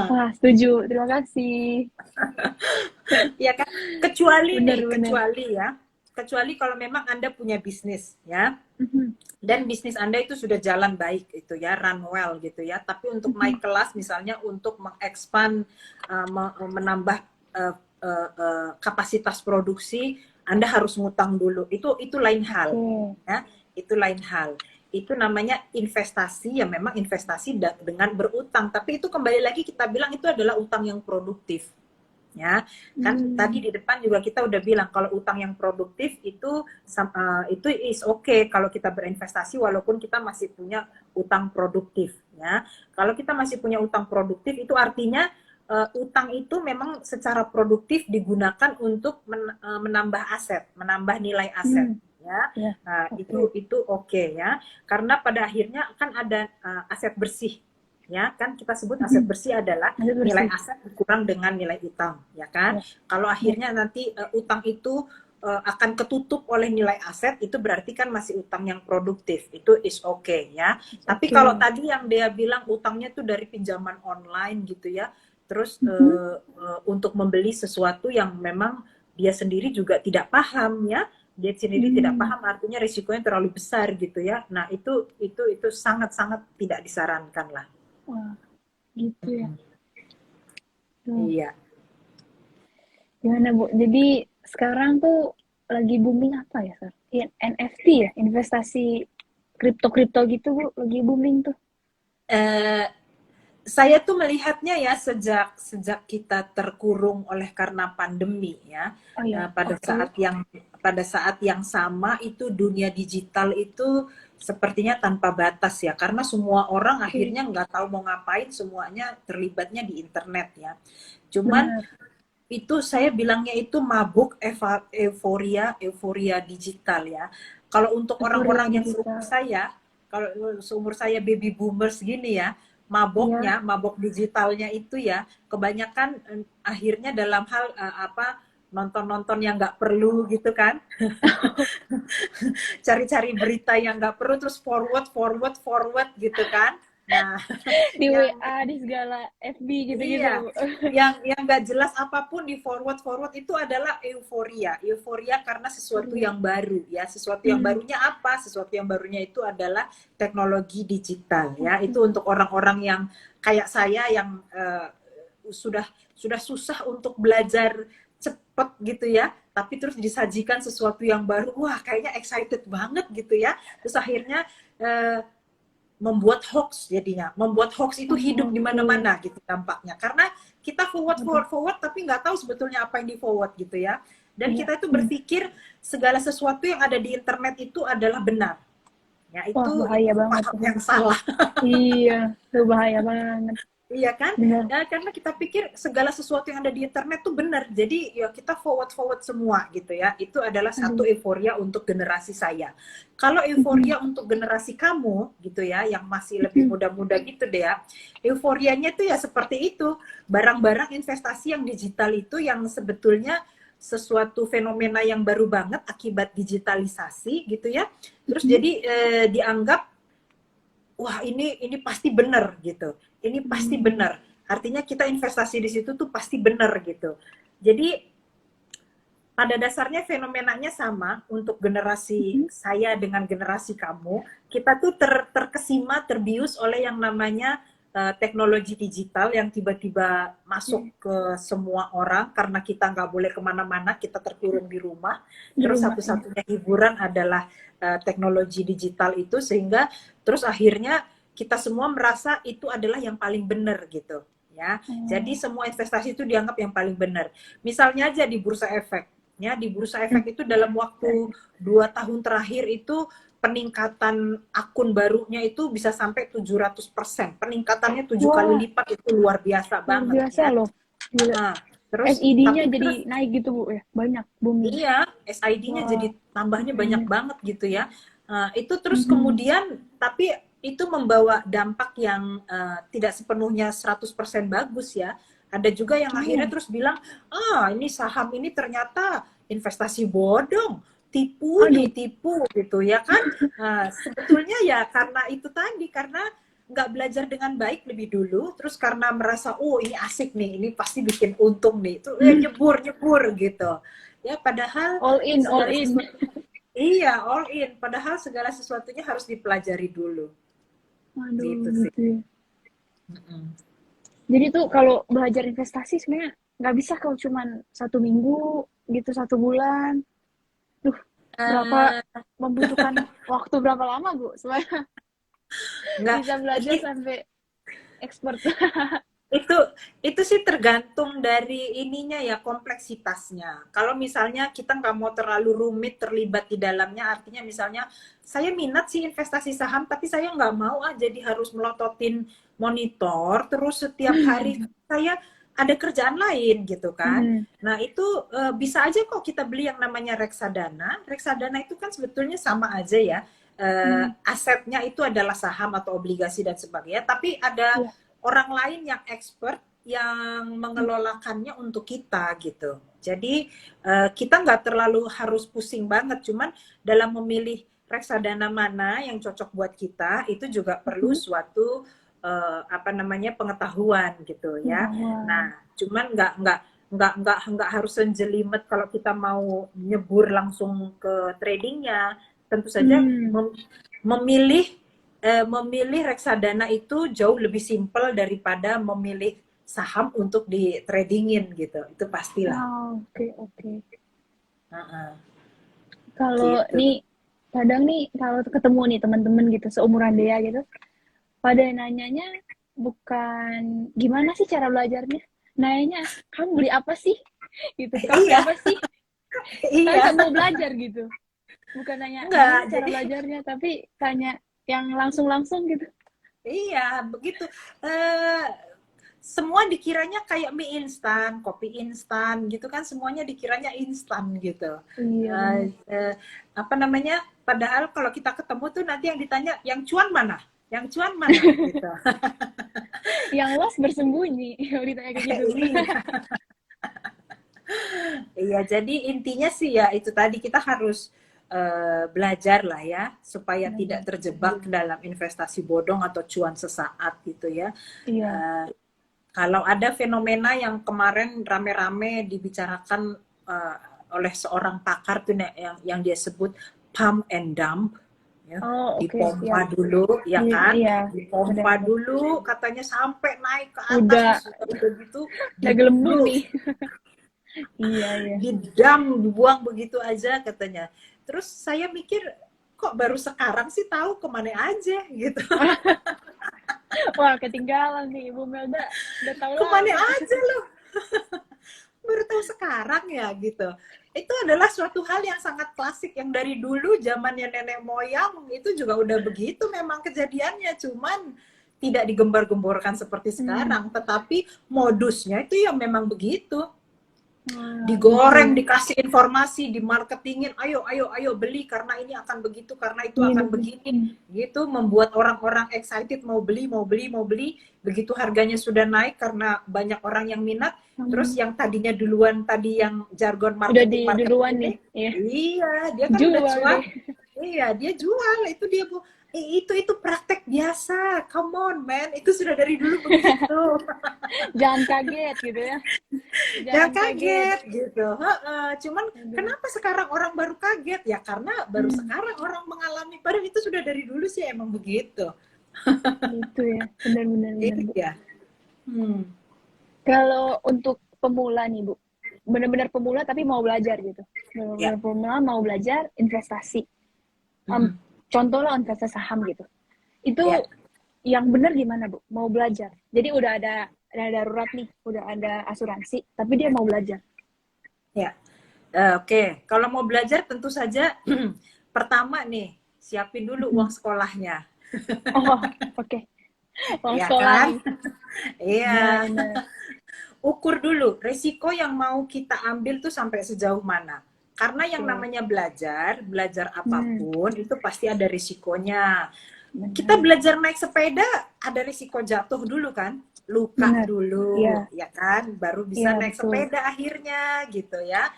Wah, setuju. Terima kasih. Ya kan, kecuali nih, Bener, bener. kecuali kalau memang Anda punya bisnis ya, Mhm, dan bisnis Anda itu sudah jalan baik itu ya, run well gitu ya, tapi untuk mhm. naik kelas misalnya untuk mengekspan, menambah kapasitas produksi, Anda harus ngutang dulu, itu lain hal Oke. ya, itu lain hal. Itu namanya investasi, ya memang investasi dengan berutang, tapi itu kembali lagi kita bilang itu adalah utang yang produktif ya. Kan tadi Hmm, di depan juga kita udah bilang kalau utang yang produktif itu is okay kalau kita berinvestasi walaupun kita masih punya utang produktif ya. Kalau kita masih punya utang produktif itu artinya utang itu memang secara produktif digunakan untuk menambah aset, menambah nilai aset hmm. ya. Ya, Nah, oke. itu oke ya. Karena pada akhirnya kan ada aset bersih ya, kan kita sebut aset Mhm. bersih adalah Lanjut nilai bersih. aset dikurang dengan nilai utang, ya kan? Ya, Kalau ya. akhirnya nanti utang itu akan ketutup oleh nilai aset, itu berarti kan masih utang yang produktif. Itu is okay ya. Tapi kalau Oke. tadi yang dia bilang utangnya tuh dari pinjaman online gitu ya, terus Mhm. untuk membeli sesuatu yang memang dia sendiri juga tidak paham ya, dia sendiri tidak Hmm. paham artinya risikonya terlalu besar gitu ya. Nah itu sangat-sangat tidak disarankan lah. Wah, gitu ya. Tuh. Iya. Gimana, Bu? Jadi sekarang tuh lagi booming apa ya, Sar? NFT ya? Investasi kripto-kripto gitu, Bu. Lagi booming tuh. Eh, saya tuh melihatnya ya sejak kita terkurung oleh karena pandemi ya, Oh ya, oke. pada saat yang sama itu dunia digital itu sepertinya tanpa batas ya, karena semua orang Oke. akhirnya nggak tahu mau ngapain, semuanya terlibatnya di internet ya. Cuman Benar. itu saya bilangnya itu mabuk euforia euforia digital ya. Kalau untuk Euforia orang-orang yang seumur digital. saya, kalau seumur saya baby boomers gini ya, Iya. mabok digitalnya itu ya, kebanyakan akhirnya dalam hal apa nonton-nonton yang nggak perlu gitu kan. Cari-cari berita yang nggak perlu, terus forward gitu kan. Nah, Di yang WA, di segala FB gitu-gitu, iya, Bu. yang nggak jelas apapun di forward itu adalah euforia karena sesuatu Korea. yang baru ya. Sesuatu yang Hmm, barunya apa? Sesuatu yang barunya itu adalah teknologi digital ya. oke. Itu untuk orang-orang yang kayak saya yang sudah susah untuk belajar cepet gitu ya, tapi terus disajikan sesuatu yang baru, wah kayaknya excited banget gitu ya. Terus akhirnya eh, membuat hoax itu hidup di Oke. mana-mana gitu dampaknya, karena kita Waduh. forward tapi nggak tahu sebetulnya apa yang di forward gitu ya. Dan Iya. kita itu Hmm. berpikir segala sesuatu yang ada di internet itu adalah benar ya. Wah, Itu bahaya banget paham tuh. yang salah. Iya, itu bahaya banget. Iya kan? Bener. Ya, karena kita pikir segala sesuatu yang ada di internet tuh benar. Jadi ya kita forward semua gitu ya. Itu adalah satu Aduh. euforia untuk generasi saya. Kalau Mm-mm. euforia untuk generasi kamu gitu ya, yang masih lebih Mm-mm. muda-muda gitu deh ya. Euforianya tuh ya seperti itu. Barang-barang investasi yang digital itu yang sebetulnya sesuatu fenomena yang baru banget akibat digitalisasi gitu ya. Terus Mm-mm. jadi dianggap wah ini pasti benar gitu. Ini pasti Hmm. benar. Artinya kita investasi di situ tuh pasti benar gitu. Jadi pada dasarnya fenomenanya sama untuk generasi Mm-mm. saya dengan generasi kamu. Kita tuh terkesima, terbius oleh yang namanya teknologi digital yang tiba-tiba masuk Oke. ke semua orang karena kita nggak boleh kemana-mana, kita terkurung di rumah. Di Terus rumah ya. satu-satunya hiburan adalah teknologi digital itu, sehingga terus akhirnya kita semua merasa itu adalah yang paling benar gitu ya. Jadi Oh. semua investasi itu dianggap yang paling benar. Misalnya aja di bursa efek ya, di bursa Hmm. efek itu dalam waktu 2 tahun terakhir itu peningkatan akun barunya itu bisa sampai 700%. Peningkatannya 7 kali Wah, lipat, itu luar biasa luar banget biasa ya. loh. Gila. Nah, terus SID-nya tapi jadi terus naik gitu, Bu, ya. Banyak, booming. iya, SID-nya jadi Wah. tambahnya banyak Hmm. banget gitu ya. Itu terus Mm-mm. kemudian tapi itu membawa dampak yang tidak sepenuhnya 100% bagus ya. Ada juga yang akhirnya Oh. terus bilang, ini saham ini ternyata investasi bodong, Aduh. ditipu gitu ya kan. Sebetulnya ya karena itu tadi, karena nggak belajar dengan baik lebih dulu, terus karena merasa ini asik nih, ini pasti bikin untung nih, itu nyebur gitu ya. Padahal All in, all segala in. sesuatu, iya, all in, padahal segala sesuatunya harus dipelajari dulu gitu Waduh, sih. gitu ya. Mm-mm. Jadi tuh kalau belajar investasi sebenarnya nggak bisa kalau cuman 1 minggu gitu, 1 bulan. Duh, berapa Eh, membutuhkan waktu berapa lama, Bu, supaya nggak bisa belajar sampai expert? itu itu sih tergantung dari ininya ya, kompleksitasnya. Kalau misalnya kita nggak mau terlalu rumit terlibat di dalamnya, artinya misalnya saya minat sih investasi saham, tapi saya nggak mau jadi harus melototin monitor terus setiap hari, saya ada kerjaan lain gitu kan. Hmm. Nah itu bisa aja kok kita beli yang namanya reksadana. Reksadana itu kan sebetulnya sama aja ya. Hmm. Asetnya itu adalah saham atau obligasi dan sebagainya, tapi ada Iya. orang lain yang expert yang mengelolakannya untuk kita gitu. Jadi kita nggak terlalu harus pusing banget, cuman dalam memilih reksadana mana yang cocok buat kita itu juga perlu Hmm. suatu apa namanya, pengetahuan gitu ya. Pengetahuan. Nah, cuman nggak harus senjelimet kalau kita mau nyebur langsung ke tradingnya. Tentu saja Hmm. memilih memilih reksadana itu jauh lebih simpel daripada memilih saham untuk di tradingin gitu. Itu pastilah. Oke, oke. Uh-uh, Kalau gitu. nih, kadang nih kalau ketemu nih teman-teman gitu seumuran dia gitu, pada nanyanya bukan gimana sih cara belajarnya, nanyanya kamu beli apa sih, gitu, kamu beli Iya, apa sih, karena iya. nggak mau belajar gitu, bukan nanya Enggak, gimana cara jadi belajarnya, tapi tanya yang langsung-langsung gitu. iya begitu. Eh, semua dikiranya kayak mie instan, kopi instan gitu kan, semuanya dikiranya instan gitu. Iya bener. Apa namanya? Padahal kalau kita ketemu tuh nanti yang ditanya, yang cuan mana? Yang cuan mana? Gitu. Yang los bersembunyi kalau ditanya kayak gitu. Iya. Iya, jadi intinya sih ya itu tadi kita harus belajar lah ya supaya tidak Belajar. terjebak dalam investasi bodong atau cuan sesaat gitu ya. Iya. Eh, Kalau ada fenomena yang kemarin rame-rame dibicarakan eh, oleh seorang pakar tuh yang dia sebut pump and dump, ya, Oh, oke, siap. dipompa dulu, ya kan? Iya, Dipompa benar-benar. dulu, katanya sampai naik ke atas, Udah udah gitu, udah gelembung diblus, nih. Iya, iya. didam, dibuang begitu aja katanya. Terus saya mikir, kok baru sekarang sih tahu kemana aja gitu. Wah, ketinggalan nih Ibu Melda. Udah tahu Kemana lama. aja loh, baru tahu sekarang ya gitu. Itu adalah suatu hal yang sangat klasik yang dari dulu zamannya nenek moyang itu juga udah begitu memang kejadiannya, cuman tidak digembar-gemborkan seperti Hmm. sekarang, tetapi modusnya itu ya memang begitu. Wah, gitu Digoreng, ya. dikasih informasi, dimarketingin, ayo, ayo, ayo beli karena ini akan begitu, karena itu Iya, akan begini, gitu membuat orang-orang excited mau beli, mau beli, mau beli. Begitu harganya sudah naik karena banyak orang yang minat, terus yang tadinya duluan tadi yang jargon udah marketing di marketing duluan ini, nih. Iya. iya dia kan udah Jual cuan, deh. iya dia jual itu dia bu. Itu praktek biasa, come on man, itu sudah dari dulu begitu. Jangan kaget gitu ya. Jangan Jangan kaget. kaget gitu. Heeh. Cuman Aduh. kenapa sekarang orang baru kaget? Ya karena baru Hmm, sekarang orang mengalami. Padahal itu sudah dari dulu sih emang begitu. gitu ya. Benar-benar benar, Bu. Iya. Hmm. Kalau untuk pemula nih, Bu. Benar-benar pemula tapi mau belajar gitu. Ya. Benar-benar pemula mau belajar investasi. Em, Mm-mm. contoh lah investasi saham gitu. Ya. Itu yang benar gimana, Bu? Mau belajar. Jadi udah ada dana darurat nih, udah ada asuransi, tapi dia mau belajar. Ya. Oke. Kalau mau belajar tentu saja pertama nih siapin dulu uang sekolahnya. Oh, oke. Uang Iya sekolah kan? nih. Iya. Benar-benar. Ukur dulu resiko yang mau kita ambil tuh sampai sejauh mana. Karena yang Oke. namanya belajar, belajar Hmm, apapun itu pasti ada risikonya. Kita benar. belajar naik sepeda ada risiko jatuh dulu kan, luka Benar. dulu, Iya, ya kan, baru bisa iya naik betul. sepeda akhirnya gitu ya.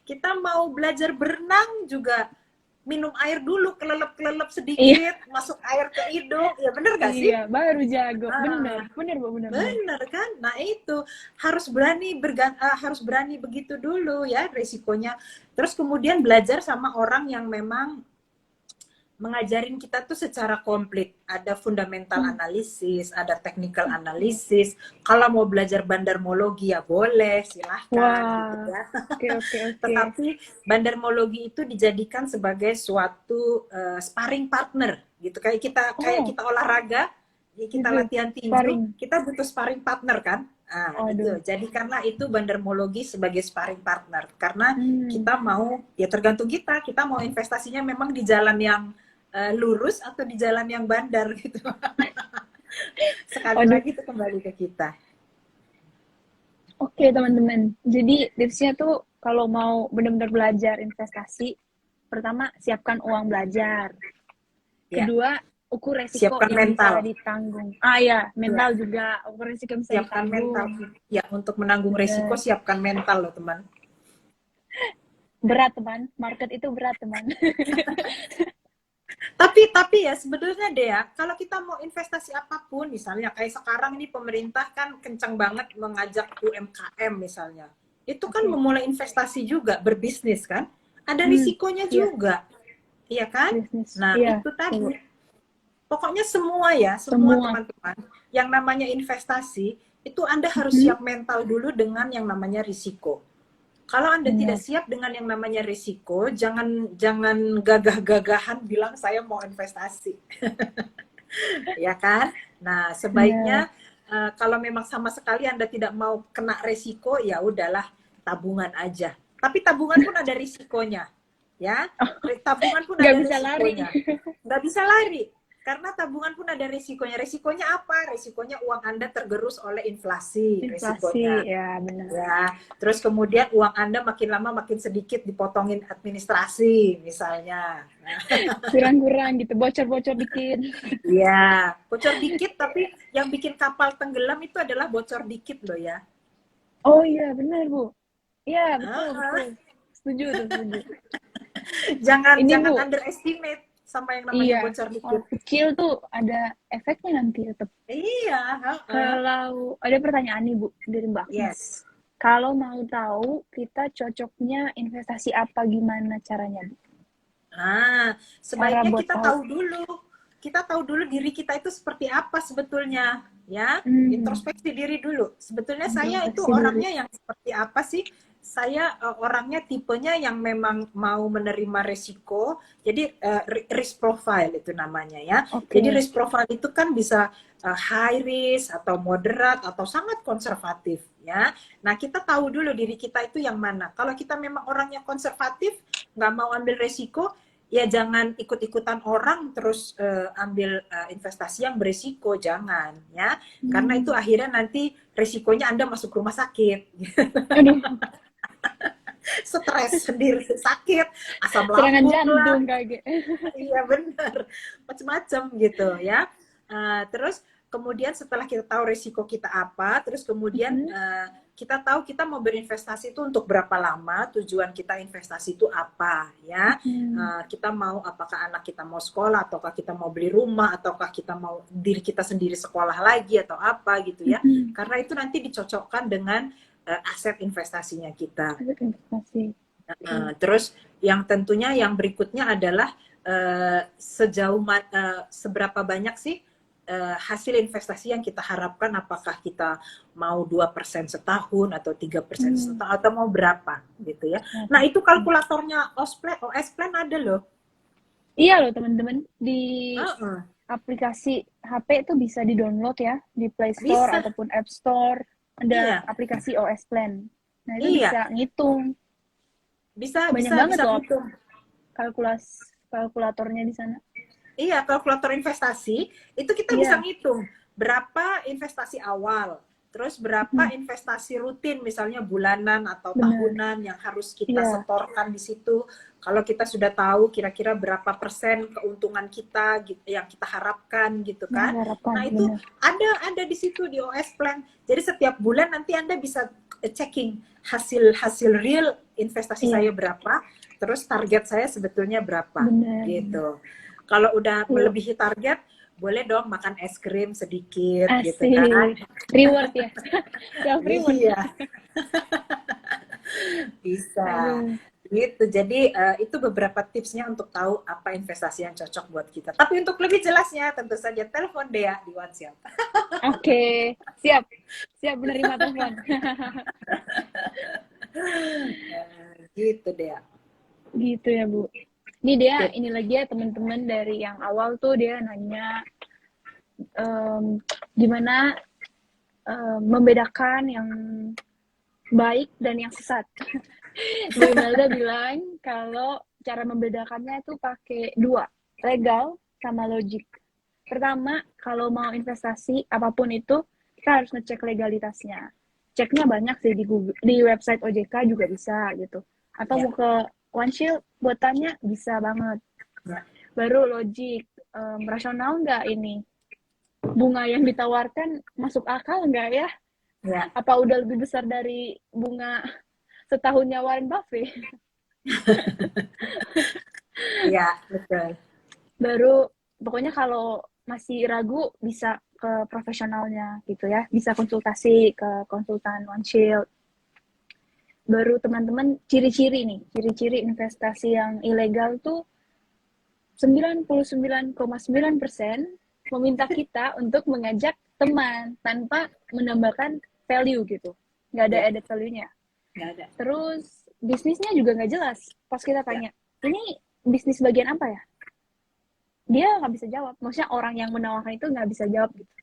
Kita mau belajar berenang juga minum air dulu, kelelep-kelelep Iya, sedikit, masuk air ke hidung, ya bener gak sih? iya, baru jago. Benar, Ah, benar, Bu, benar, benar. bener kan? Nah itu harus berani begitu dulu ya resikonya. Terus kemudian belajar sama orang yang memang mengajarin kita tuh secara komplit. Ada fundamental Hmm. analisis, ada technical analisis. Kalau mau belajar bandarmologi ya boleh, silahkan gitu Wah, ya. oke, oke, oke. Tetapi bandarmologi itu dijadikan sebagai suatu sparring partner gitu. Kayak Oh, kita olahraga, ya kita gitu. latihan tinju, Sparring. kita butuh sparring partner kan? Nah, itu Waduh. jadikanlah itu bandarmologi sebagai sparring partner karena Hmm. kita mau ya tergantung kita mau investasinya memang di jalan yang lurus atau di jalan yang bandar gitu. Sekali Waduh. lagi itu kembali ke kita. Oke, teman-teman. Jadi tipsnya tuh kalau mau benar-benar belajar investasi, pertama siapkan uang belajar. Ya, Kedua, ukur resiko siapkan yang bisa mental. ditanggung. Ah ya, Ya, mental juga. Ukur resiko yang bisa siapkan mental. ditanggung. Ya, untuk menanggung resiko Bener. siapkan mental loh, teman. Berat, teman. Market itu berat, teman. Tapi ya sebenarnya deh ya, kalau kita mau investasi apapun, misalnya kayak sekarang ini pemerintah kan kencang banget mengajak UMKM misalnya. Itu kan Oke. memulai investasi juga, berbisnis kan. Ada Hmm, risikonya iya, juga, iya kan? bisnis. Nah, Iya, itu betul. tadi. Pokoknya semua ya, semua Semua. teman-teman, yang namanya investasi, itu Anda harus Hmm, siap mental dulu dengan yang namanya risiko. Kalau Anda tidak benar. siap dengan yang namanya risiko, jangan jangan gagah-gagahan bilang saya mau investasi, ya kan? Nah, Benar. sebaiknya kalau memang sama sekali Anda tidak mau kena risiko, ya udahlah tabungan aja. Tapi tabungan pun ada risikonya, ya. Tabungan pun Nggak ada bisa lari. risikonya. Nggak bisa lari. Karena tabungan pun ada risikonya. Risikonya apa? Risikonya uang Anda tergerus oleh inflasi, Inflasi, risikonya. ya benar. Ya, terus kemudian uang Anda makin lama makin sedikit dipotongin administrasi misalnya. Nah, Kurang-kurang gitu, bocor-bocor dikit. ya, bocor dikit tapi yang bikin kapal tenggelam itu adalah bocor dikit loh ya. Oh iya, benar, Bu. Iya, betul, Ah, betul. Setuju tuh, setuju. jangan Ini jangan Bu, underestimate sama yang namanya iya, bocor kalau dikit. kecil tuh ada efeknya nanti tetap. Iya, heeh. Kalau ada pertanyaan nih Bu dari Mbak Akmal. Yes. Kalau mau tahu kita cocoknya investasi apa, gimana caranya Bu? Nah, Cara sebaiknya buat kita tahu. tahu dulu. Kita tahu dulu diri kita itu seperti apa sebetulnya, ya. Hmm, Introspeksi diri dulu. Sebetulnya saya itu introspeksi diri. orangnya yang seperti apa sih? Saya orangnya tipenya yang memang mau menerima resiko. Jadi risk profile itu namanya ya. Jadi Oke. risk profile itu kan bisa high risk atau moderate atau sangat konservatif ya. Nah, kita tahu dulu diri kita itu yang mana. Kalau kita memang orangnya konservatif, nggak mau ambil resiko, ya jangan ikut-ikutan orang terus ambil investasi yang berisiko, jangan ya, karena itu Hmm. akhirnya nanti resikonya Anda masuk rumah sakit. Aduh, Stres sendiri, sakit, asam serangan lambung lah. jantung kaget. Iya benar, macam-macam gitu ya. Terus kemudian setelah kita tahu risiko kita apa, terus kemudian kita tahu kita mau berinvestasi itu untuk berapa lama, tujuan kita investasi itu apa ya. Kita mau, apakah anak kita mau sekolah, ataukah kita mau beli rumah, ataukah kita mau diri kita sendiri sekolah lagi atau apa gitu ya. Karena itu nanti dicocokkan dengan aset investasinya kita. Ada investasi. Oke. Terus yang tentunya yang berikutnya adalah seberapa banyak sih hasil investasi yang kita harapkan, apakah kita mau 2% setahun atau 3% setahun atau mau berapa gitu ya. Nah, itu kalkulatornya OS Plan ada loh. Iya loh teman-teman, di Uh-uh. aplikasi HP itu bisa di-download ya di Play Store Bisa. ataupun App Store, ada Iya. aplikasi OS Plan. Nah, itu Iya, bisa ngitung. bisa Banyak bisa banget bisa loh begitu. kalkulatornya di sana. Iya, kalkulator investasi itu kita bisa Iya. ngitung berapa investasi awal, terus berapa investasi rutin, misalnya bulanan atau Bener. tahunan yang harus kita Iya, setorkan di situ. Kalau kita sudah tahu kira-kira berapa persen keuntungan kita gitu, yang kita harapkan gitu yang kan. diharapkan, Nah, itu bener. ada di situ di OS Plan. Jadi setiap bulan nanti Anda bisa checking hasil real investasi saya Iya, berapa, terus target saya sebetulnya berapa bener, bener. gitu. Kalau udah Yuk, melebihi target, boleh dong makan es krim sedikit gitu kan. asik. Reward ya. Self reward. Iya, bisa. Aduh. Gitu. Jadi itu beberapa tipsnya untuk tahu apa investasi yang cocok buat kita. Tapi untuk lebih jelasnya tentu saja telepon Dea di WhatsApp. Oke, siap. Siap menerima telepon. Gitu Dea. Gitu ya, Bu. Ini dia, Sip. ini lagi ya teman-teman dari yang awal tuh dia nanya gimana membedakan yang baik dan yang sesat. Bu Imelda bilang kalau cara membedakannya itu pakai dua, legal sama logik. Pertama, kalau mau investasi apapun itu, kita harus ngecek legalitasnya. Ceknya banyak sih di Google, di website OJK juga bisa gitu. Atau Ya. mau ke OneShield buat tanya bisa banget. Ya. Baru logik, rasional nggak ini? Bunga yang ditawarkan masuk akal nggak ya? Ya. Apa udah lebih besar dari bunga setahunnya Warren Buffett? Ya, betul. Baru pokoknya kalau masih ragu bisa ke profesionalnya gitu ya, bisa konsultasi ke konsultan OneShield. Baru teman-teman ciri-ciri nih, ciri-ciri investasi yang ilegal tuh 99,9% meminta kita untuk mengajak teman tanpa menambahkan value gitu, nggak ada Ya. added value-nya. Nggak ada. Terus bisnisnya juga nggak jelas. Pas kita tanya, ini bisnis bagian apa ya? Dia nggak bisa jawab. Maksudnya orang yang menawarkan itu nggak bisa jawab gitu.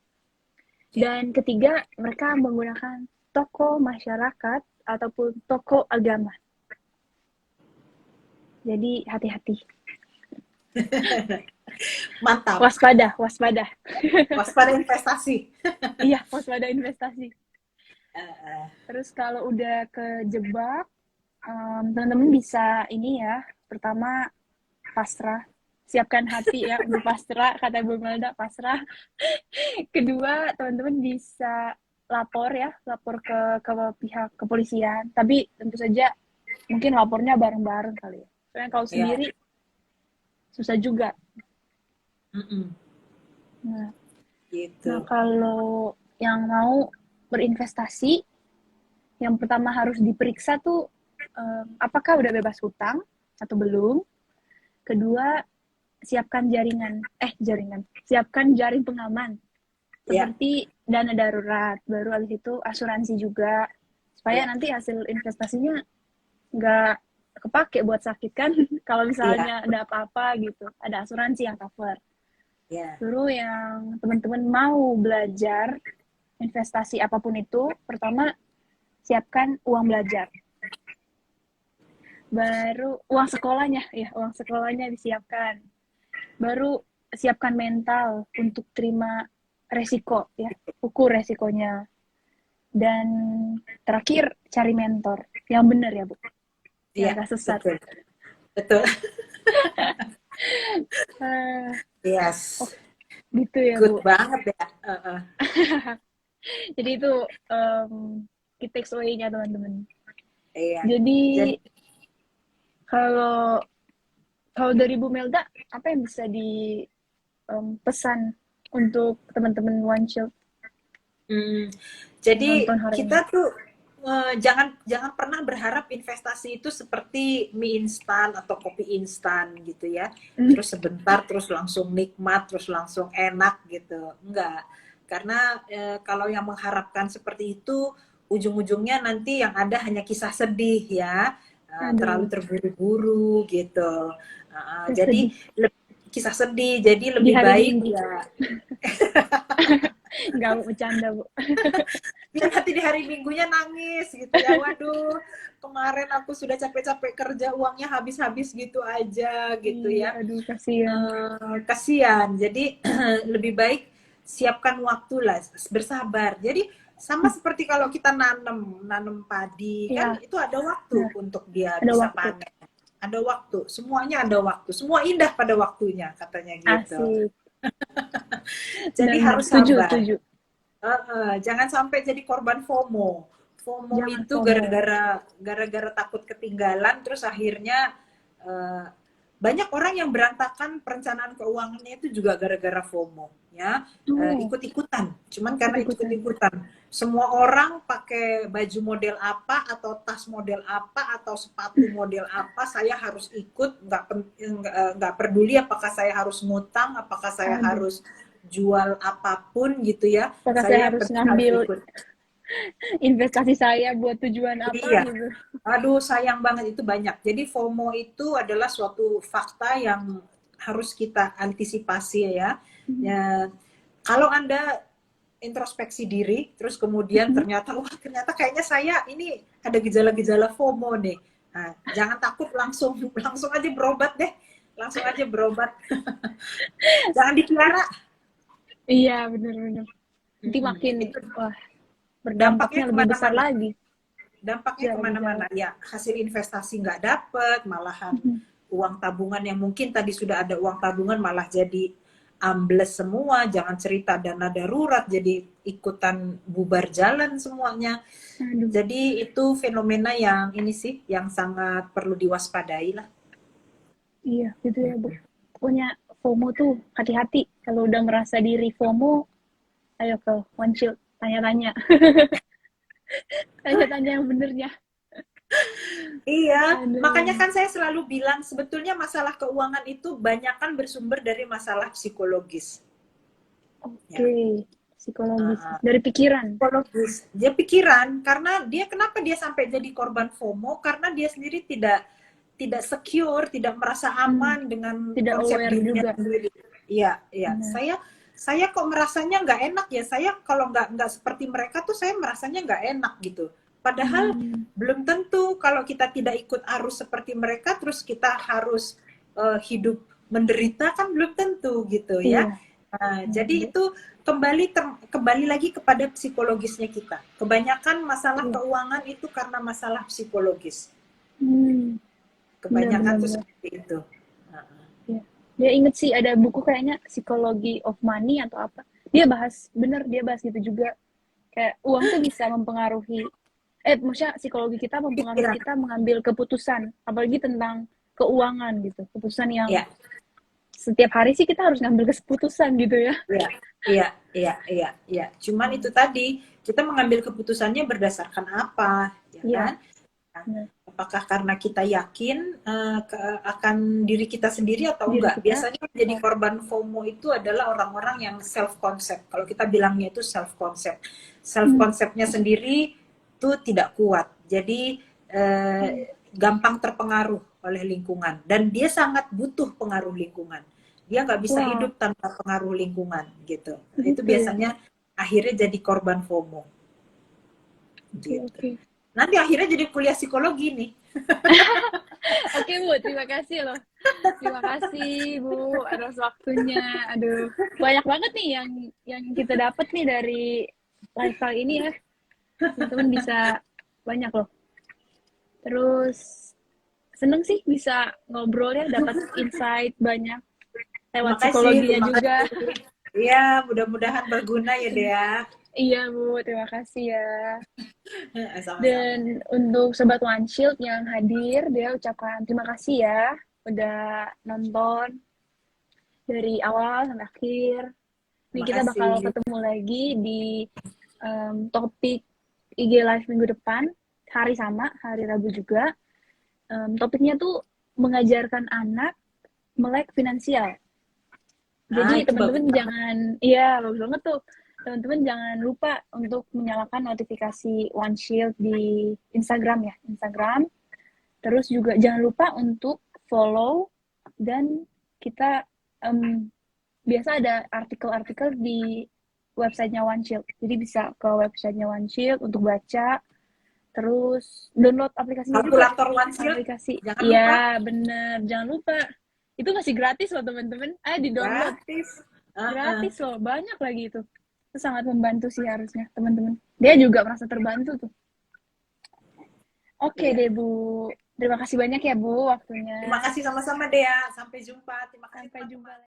Dan ketiga, mereka menggunakan tokoh masyarakat ataupun tokoh agama. Jadi hati-hati. Mantap. Waspada, waspada. Waspada investasi. Iya, waspada investasi. Uh, Terus kalau udah kejebak, teman-teman bisa ini ya. Pertama, pasrah. Siapkan hati ya untuk pasrah, kata Bu Melda, pasrah. Kedua, teman-teman bisa lapor ya, lapor ke pihak kepolisian. Tapi tentu saja mungkin lapornya bareng-bareng kali ya. Soalnya kalau Ya, sendiri susah juga. mm-mm, Nah, nah gitu. kalau yang mau berinvestasi, yang pertama harus diperiksa tuh apakah udah bebas hutang atau belum. Kedua, siapkan jaring pengaman Ya, seperti dana darurat. Baru habis itu asuransi juga supaya ya, nanti hasil investasinya nggak kepake buat sakit kan. Kalau iya, misalnya ada apa-apa gitu, ada asuransi yang cover. ya, Terus yang teman-teman mau belajar investasi apapun itu, pertama siapkan uang belajar. Baru uang sekolahnya disiapkan. Baru siapkan mental untuk terima resiko ya, ukur resikonya. Dan terakhir cari mentor yang benar ya Bu, yang iya, gak sesat. betul, betul. Uh, oh Yes, gitu ya good Bu. banget ya. Jadi itu key takes away-nya teman-teman. Iya. Jadi Jadi, kalau kalau dari Bu Melda, apa yang bisa di pesan untuk teman-teman One Shield mm, yang jadi nonton hari ini? kita tuh jangan jangan pernah berharap investasi itu seperti mie instan atau kopi instan gitu ya. Hmm, Terus sebentar, terus langsung nikmat, terus langsung enak gitu. Enggak. Karena kalau yang mengharapkan seperti itu, ujung-ujungnya nanti yang ada hanya kisah sedih ya. Terlalu aduh, terburu-buru gitu. saya Jadi sedih kisah sedih, jadi di lebih hari baik Minggu. ya. Nggak mau bercanda Bu. Biar nanti di hari Minggunya nangis gitu ya. Waduh, kemarin aku sudah capek-capek kerja, uangnya habis-habis gitu aja gitu Iya, ya. aduh kasihan. Kasihan. Jadi lebih baik siapkan waktu lah, bersabar. Jadi sama seperti kalau kita nanam padi kan Iya, itu ada waktu benar. untuk dia Ada bisa waktu. panen. Ada waktu, semuanya ada waktu. Semua indah pada waktunya katanya gitu. Asik. Jadi Benar-benar. harus Setuju, sabar. setuju. Jangan sampai jadi korban FOMO. FOMO Jangan itu FOMO. gara-gara takut ketinggalan, terus akhirnya uh, banyak orang yang berantakan perencanaan keuangannya itu juga gara-gara FOMO, ya. Tuh, Ikut-ikutan, cuman karena ikut-ikutan. ikut-ikutan. Semua orang pakai baju model apa atau tas model apa atau sepatu model apa, saya harus ikut, nggak peduli apakah saya harus ngutang, apakah saya Aduh, harus jual apapun gitu ya, apakah saya saya yang harus penting harus ngambil ikut. investasi saya buat tujuan apa Iya, gitu? aduh sayang banget itu banyak. Jadi FOMO itu adalah suatu fakta yang harus kita antisipasi ya. Hmm. Ya, kalau Anda introspeksi diri, terus kemudian Mhm. ternyata, wah ternyata kayaknya saya ini ada gejala-gejala FOMO nih. Nah, jangan takut, langsung langsung aja berobat deh, langsung aja berobat. Jangan dipelihara. Iya, benar-benar. Nanti Mm-mm. makin, Itu wah, dampaknya berdampaknya lebih besar kemana-mana. lagi. Dampaknya Gejala-gejala. kemana-mana ya, hasil investasi nggak dapet, malahan Mhm. uang tabungan yang mungkin tadi sudah ada uang tabungan malah jadi ambles semua, jangan cerita dana darurat jadi ikutan bubar jalan semuanya. Aduh, Jadi itu fenomena yang ini sih yang sangat perlu diwaspadai lah. iya, gitu ya, Bu. Pokoknya FOMO tuh hati-hati. Kalau udah merasa diri FOMO, ayo ke One Shield, tanya-tanya. Tanya-tanya yang benernya. Iya, makanya Aduh, kan saya selalu bilang sebetulnya masalah keuangan itu banyak kan bersumber dari masalah psikologis. Ya. oke. Psikologis. Uh, Dari pikiran. Psikologis. Dia pikiran karena dia kenapa dia sampai jadi korban FOMO karena dia sendiri tidak secure, tidak merasa Hmm, aman dengan tidak konsep aware dirinya juga. sendiri. Iya, iya. Benar. Saya kok merasanya nggak enak ya. Saya kalau nggak seperti mereka tuh saya merasanya nggak enak gitu. Padahal Hmm, belum tentu kalau kita tidak ikut arus seperti mereka, terus kita harus hidup menderita kan belum tentu gitu ya. iya. Nah, Benar, jadi Bu. itu kembali lagi kepada psikologisnya kita. Kebanyakan masalah Iya. keuangan itu karena masalah psikologis. Hmm, benar, Kebanyakan benar, tuh benar. seperti itu. Iya. Dia inget sih ada buku kayaknya Psychology of Money atau apa. Dia bahas, bener dia bahas gitu juga. Kayak uang tuh bisa mempengaruhi, maksudnya psikologi kita mempengaruhi Pikiran. kita mengambil keputusan, apalagi tentang keuangan gitu. Keputusan yang Iya, setiap hari sih kita harus ngambil keputusan gitu ya. iya, iya, iya, iya, iya. Cuman itu tadi, kita mengambil keputusannya berdasarkan apa, ya Iya, kan? benar. Apakah karena kita yakin akan diri kita sendiri atau Diri enggak? kita. Biasanya menjadi Oh, korban FOMO itu adalah orang-orang yang self concept. Kalau kita bilangnya itu self concept. Self hmm, conceptnya sendiri itu tidak kuat. Jadi gampang terpengaruh oleh lingkungan dan dia sangat butuh pengaruh lingkungan. Dia nggak bisa wah, hidup tanpa pengaruh lingkungan gitu. Itu gitu ya. biasanya akhirnya jadi korban FOMO Oke, gitu. oke. Nanti akhirnya jadi kuliah psikologi nih. Oke, Bu, terima kasih loh. Terima kasih, Bu, atas waktunya. Aduh, banyak banget nih yang kita dapat nih dari lifestyle ini ya. Teman-teman bisa banyak loh. Terus seneng sih bisa ngobrol ya, dapat insight banyak lewat psikologinya Terima juga. kasih. Iya, mudah-mudahan berguna ya, Dea. Iya, Bu, terima kasih ya. Sama-sama. Dan untuk Sobat One Shield yang hadir, dia ucapkan terima kasih ya udah nonton dari awal sampai akhir. Nih Terima kita kasih. bakal ketemu lagi di topik IG Live minggu depan, hari sama, hari Rabu juga. Topiknya tuh mengajarkan anak melek finansial. Jadi Itu bagus teman-teman banget. jangan, iya bagus banget tuh. Teman-teman jangan lupa untuk menyalakan notifikasi One Shield di Instagram ya, Instagram. Terus juga jangan lupa untuk follow dan kita biasa ada artikel-artikel di websitenya One Shield. Jadi bisa ke websitenya One Shield untuk baca. Terus download aplikasinya juga. Kalkulator One Shield, Aplikasi. jangan lupa. Iya, bener. Jangan lupa. Itu masih gratis loh teman-teman. Ayo di-download. Gratis. Gratis loh. Banyak lagi itu. Itu sangat membantu sih harusnya teman-teman. Dia juga merasa terbantu tuh. Oke Iya. deh Bu. Terima kasih banyak ya Bu waktunya. Terima kasih sama-sama, Dea. Sampai jumpa. Terima kasih, Sampai teman-teman. jumpa.